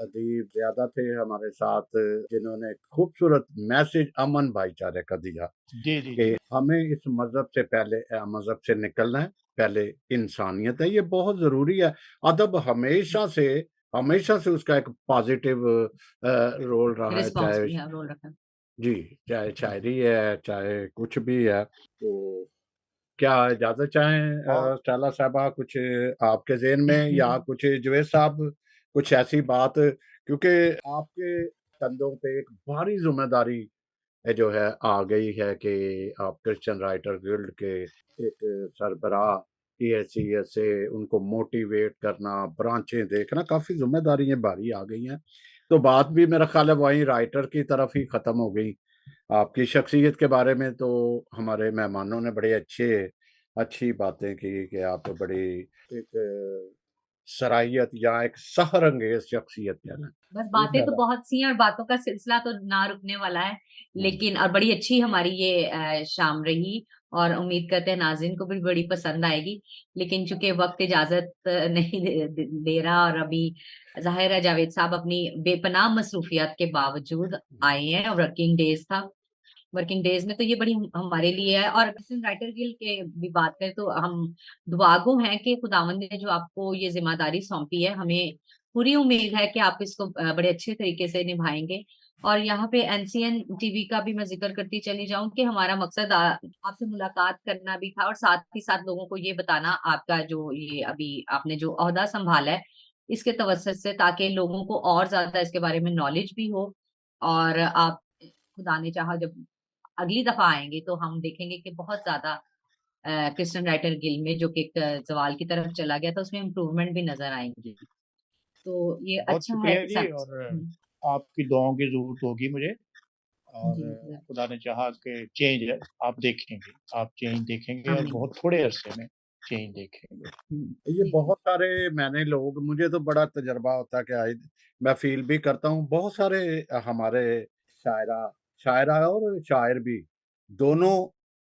अदीब ज़्यादा थे हमारे साथ, जिन्होंने खूबसूरत मैसेज अमन भाईचारे का दिया जी, जी, कि जी। हमें इस मज़हब से पहले मज़हब से निकलना है, पहले इंसानियत है, ये बहुत ज़रूरी है। अदब हमेशा से उसका एक पॉज़िटिव रोल रहा है, रिस्पॉन्स चाहे भी है, रोल रखा है। जी, चाहे शायरी है, चाहे कुछ भी है। तो क्या इजाज़त चाहें और स्टेला साहबा, कुछ आपके ज़हन में या कुछ जुवैद साहब, कुछ ऐसी बात, क्योंकि आपके कंधों पे एक भारी ज़िम्मेदारी जो है आ गई है कि आप क्रिश्चियन राइटर गिल्ड के एक सरबराह की हैसियत से उनको मोटिवेट करना, ब्रांचें देखना, काफ़ी ज़िम्मेदारियाँ भारी आ गई हैं। तो बात भी मेरा ख़्याल है वहीं राइटर की तरफ ही ख़त्म हो गई। आपकी शख्सियत के बारे में तो हमारे मेहमानों ने बड़े अच्छी बातें की कि आप बड़ी एक सराहियत या एक सहरंगेज़ शख्सियत कह लें। बस ये बातें तो ज़्यादा बहुत सी हैं और बातों का सिलसिला तो ना रुकने वाला है। हुँ। लेकिन और बड़ी अच्छी हमारी ये शाम रही और उम्मीद करते हैं नाज़रीन को भी बड़ी पसंद आएगी। लेकिन चूँकि वक़्त इजाज़त नहीं दे रहा और अभी ज़ाहिर है जावेद साहब अपनी बेपनाह मसरूफ़ियत के बावजूद आए हैं और वर्किंग डेज़ था। वर्किंग डेज़ में तो ये बड़ी हमारे लिए है और क्रिश्चियन राइटर गिल्ड के भी बात करें तो हम दुआगो हैं कि खुदावंद ने जो आपको ये ज़िम्मेदारी सौंपी है, हमें पूरी उम्मीद है कि आप इसको बड़े अच्छे तरीके से निभाएँगे। और यहाँ पे एनसीएन टीवी का भी मैं ज़िक्र करती चली जाऊँ कि हमारा मकसद आपसे मुलाकात करना भी था और साथ ही साथ लोगों को ये बताना आपका जो ये अभी आपने जो ओहदा सँभाला है, इसके तवज्जुह से ताकि लोगों को और ज़्यादा इसके बारे में नॉलेज भी हो और आप खुदा ने चाहा जब अगली दफ़ा आएँगे तो हम देखेंगे कि बहुत ज़्यादा क्रिश्चियन राइटर गिल्ड में जो कि एक ज़वाल की तरफ चला गया था, उसमें इम्प्रूवमेंट भी नज़र आएँगी। तो ये बहुत अच्छा है शुक्रिया कि जी सच और हुँ, आपकी दुआओं की ज़रूरत होगी मुझे और जी, ज़रूर। खुदा ने चाहा कि चेंज आप देखेंगे। आप चेंज देखेंगे और आमीन। बहुत थोड़े अरसे में चेंज देखेंगे। हुँ, ये जी, जी। बहुत सारे मैंने लोग, मुझे तो बड़ा तजुर्बा होता है कि मैं फ़ील भी करता हूँ, बहुत सारे हमारे शायरा शायरा और शायर भी दोनों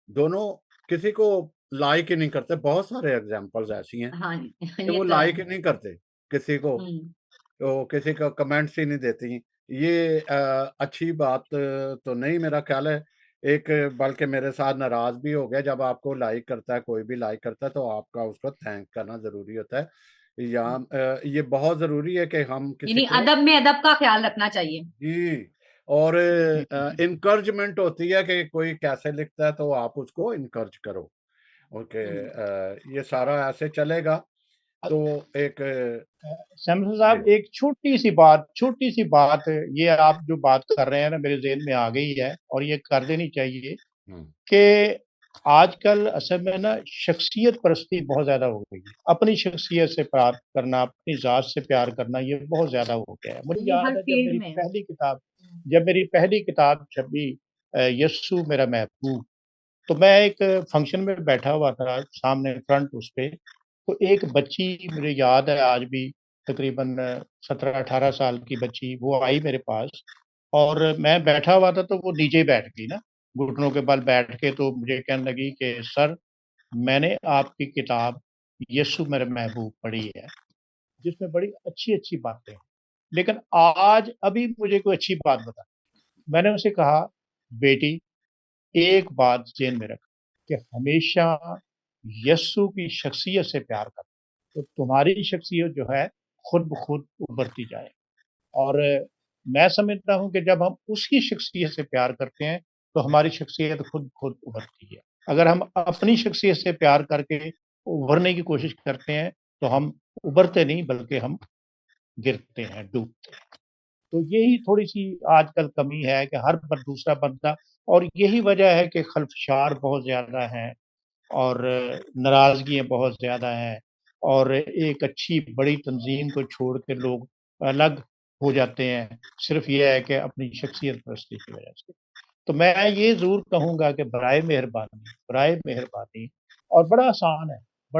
दोनों किसी को लाइक ही नहीं करते। बहुत सारे एग्ज़ाम्पल्स ऐसी हैं हाँ, कि ये वो तो है। लाइक ही नहीं करते किसी को, हुँ, तो किसी का कमेंट्स ही नहीं देती। ये अच्छी बात तो नहीं मेरा ख़्याल है। एक बल्कि मेरे साथ नाराज़ भी हो गया जब आपको लाइक करता है, कोई भी लाइक करता है तो आपका उसको थैंक करना ज़रूरी होता है। या ये बहुत ज़रूरी है कि हम किसी यानी को अदब में अदब का ख्याल रखना चाहिए। जी, और एनकरेजमेंट होती है कि कोई कैसे लिखता है तो आप उसको एनकरेज करो। ओके, ये सारा ऐसे चलेगा तो एक सैमसन साहब, एक छोटी-सी बात ये आप जो बात कर रहे हैं ना, मेरे ज़हन में आ गई है और ये कर देनी चाहिए हुँ, कि आजकल असल में ना शख्सियत परस्ती बहुत ज़्यादा हो गई है। अपनी शख्सियत से प्यार करना, अपनी ज़ात से प्यार करना ये बहुत ज़्यादा हो गया है। मुझे ये हर याद है फील्ड में। जब मेरी पहली किताब छपी यस्सु मेरा महबूब, तो मैं एक फंक्शन में बैठा हुआ था सामने फ्रंट उस पे, तो एक बच्ची मुझे याद है आज भी, तकरीबन 17-18 साल की बच्ची, वो आई मेरे पास और मैं बैठा हुआ था तो वो नीचे ही बैठ गई ना, घुटनों के बल बैठ के तो मुझे कहने लगी कि सर, मैंने आपकी किताब यस्सु मेरा महबूब पढ़ी है, जिसमें बड़ी अच्छी-अच्छी बातें हैं। लेकिन आज अभी मुझे कोई अच्छी बात बता। मैंने उसे कहा, बेटी एक बात ज़हन में रख कि हमेशा यस्सु की शख्सियत से प्यार कर, तो तुम्हारी शख्सियत जो है खुद ब खुद उभरती जाए। और मैं समझता हूँ कि जब हम उसकी शख्सियत से प्यार करते हैं, तो हमारी शख्सियत खुद ब खुद उभरती है। अगर हम अपनी शख्सियत से प्यार करके उभरने की कोशिश करते हैं, तो हम उभरते नहीं बल्कि हम गिरते हैं, डूबते हैं। तो यही थोड़ी-सी आजकल कमी है कि हर दूसरा बंदा, और यही वजह है कि खल्फ़शार बहुत ज़्यादा हैं और नाराज़गियाँ बहुत ज़्यादा हैं और एक अच्छी बड़ी तंज़ीम को छोड़ के लोग अलग हो जाते हैं, सिर्फ़ ये है कि अपनी शख्सियत परस्ती की वजह से। तो मैं ये ज़रूर कहूँगा कि बराए मेहरबानी, और बड़ा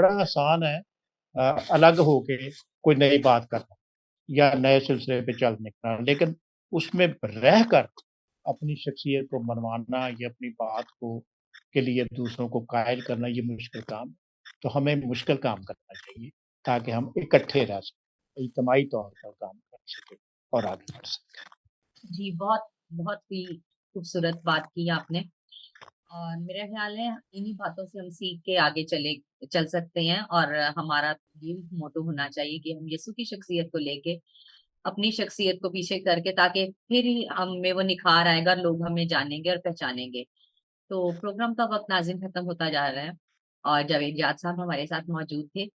आसान है अलग होके कोई नई बात करना या नए सिलसिले पे चल निकलना, लेकिन उसमें रहकर अपनी शख्सियत को मनवाना या अपनी बात को के लिए दूसरों को कायल करना ये मुश्किल काम है। तो हमें मुश्किल काम करना चाहिए ताकि हम इकट्ठे रह सकें, इज्तिमाई तौर पर काम कर सकें और आगे बढ़ सकें। जी, बहुत बहुत ही खूबसूरत बात की आपने। और मेरा ख्याल है इन्हीं बातों से हम सीख के आगे चल सकते हैं, और हमारा ये मोटो होना चाहिए कि हम यीशु की शख्सियत को लेके अपनी शख्सियत को पीछे करके, ताकि फिर ही हम में वो निखार आएगा, लोग हमें जानेंगे और पहचानेंगे। तो प्रोग्राम का वक्त नाज़िम खत्म होता जा रहा है और जावेद जाद साहब हमारे साथ मौजूद थे।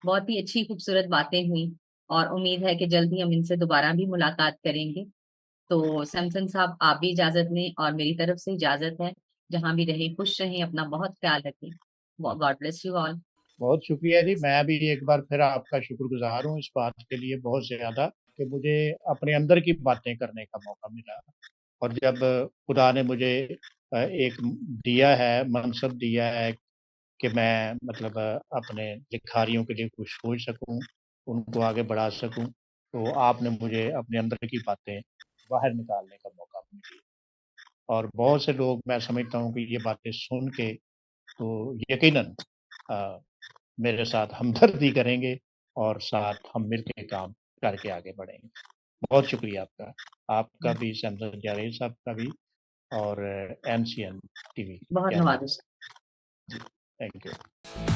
बहुत ही अच्छी खूबसूरत बातें हुई और उम्मीद है कि जल्द ही हम इनसे दोबारा भी मुलाकात करेंगे। तो सैमसन साहब, आप भी इजाज़त लें और मेरी तरफ से इजाज़त है। जहाँ भी रहें खुश रहें, अपना बहुत ख़्याल रखें। God bless you all. बहुत शुक्रिया जी, मैं भी एक बार फिर आपका शुक्रगुज़ार हूँ इस बात के लिए बहुत ज़्यादा कि मुझे अपने अंदर की बातें करने का मौका मिला। और जब खुदा ने मुझे एक दिया है, मनसब दिया है कि मैं मतलब अपने लिखारियों के लिए कुछ सोच सकूँ, उनको आगे बढ़ा सकूँ, तो आपने मुझे अपने अंदर की बातें बाहर निकालने का मौका भी दिया। और बहुत से लोग, मैं समझता हूँ कि ये बातें सुन के तो यकीनन अ, मेरे साथ हमदर्दी करेंगे और साथ हम मिल के काम करके आगे बढ़ेंगे। बहुत शुक्रिया आपका। आपका भी, सैमसन जावेद साहब का भी, और एमसीएन टीवी बहुत चैनल। नवाज़िश। जी, थैंक यू।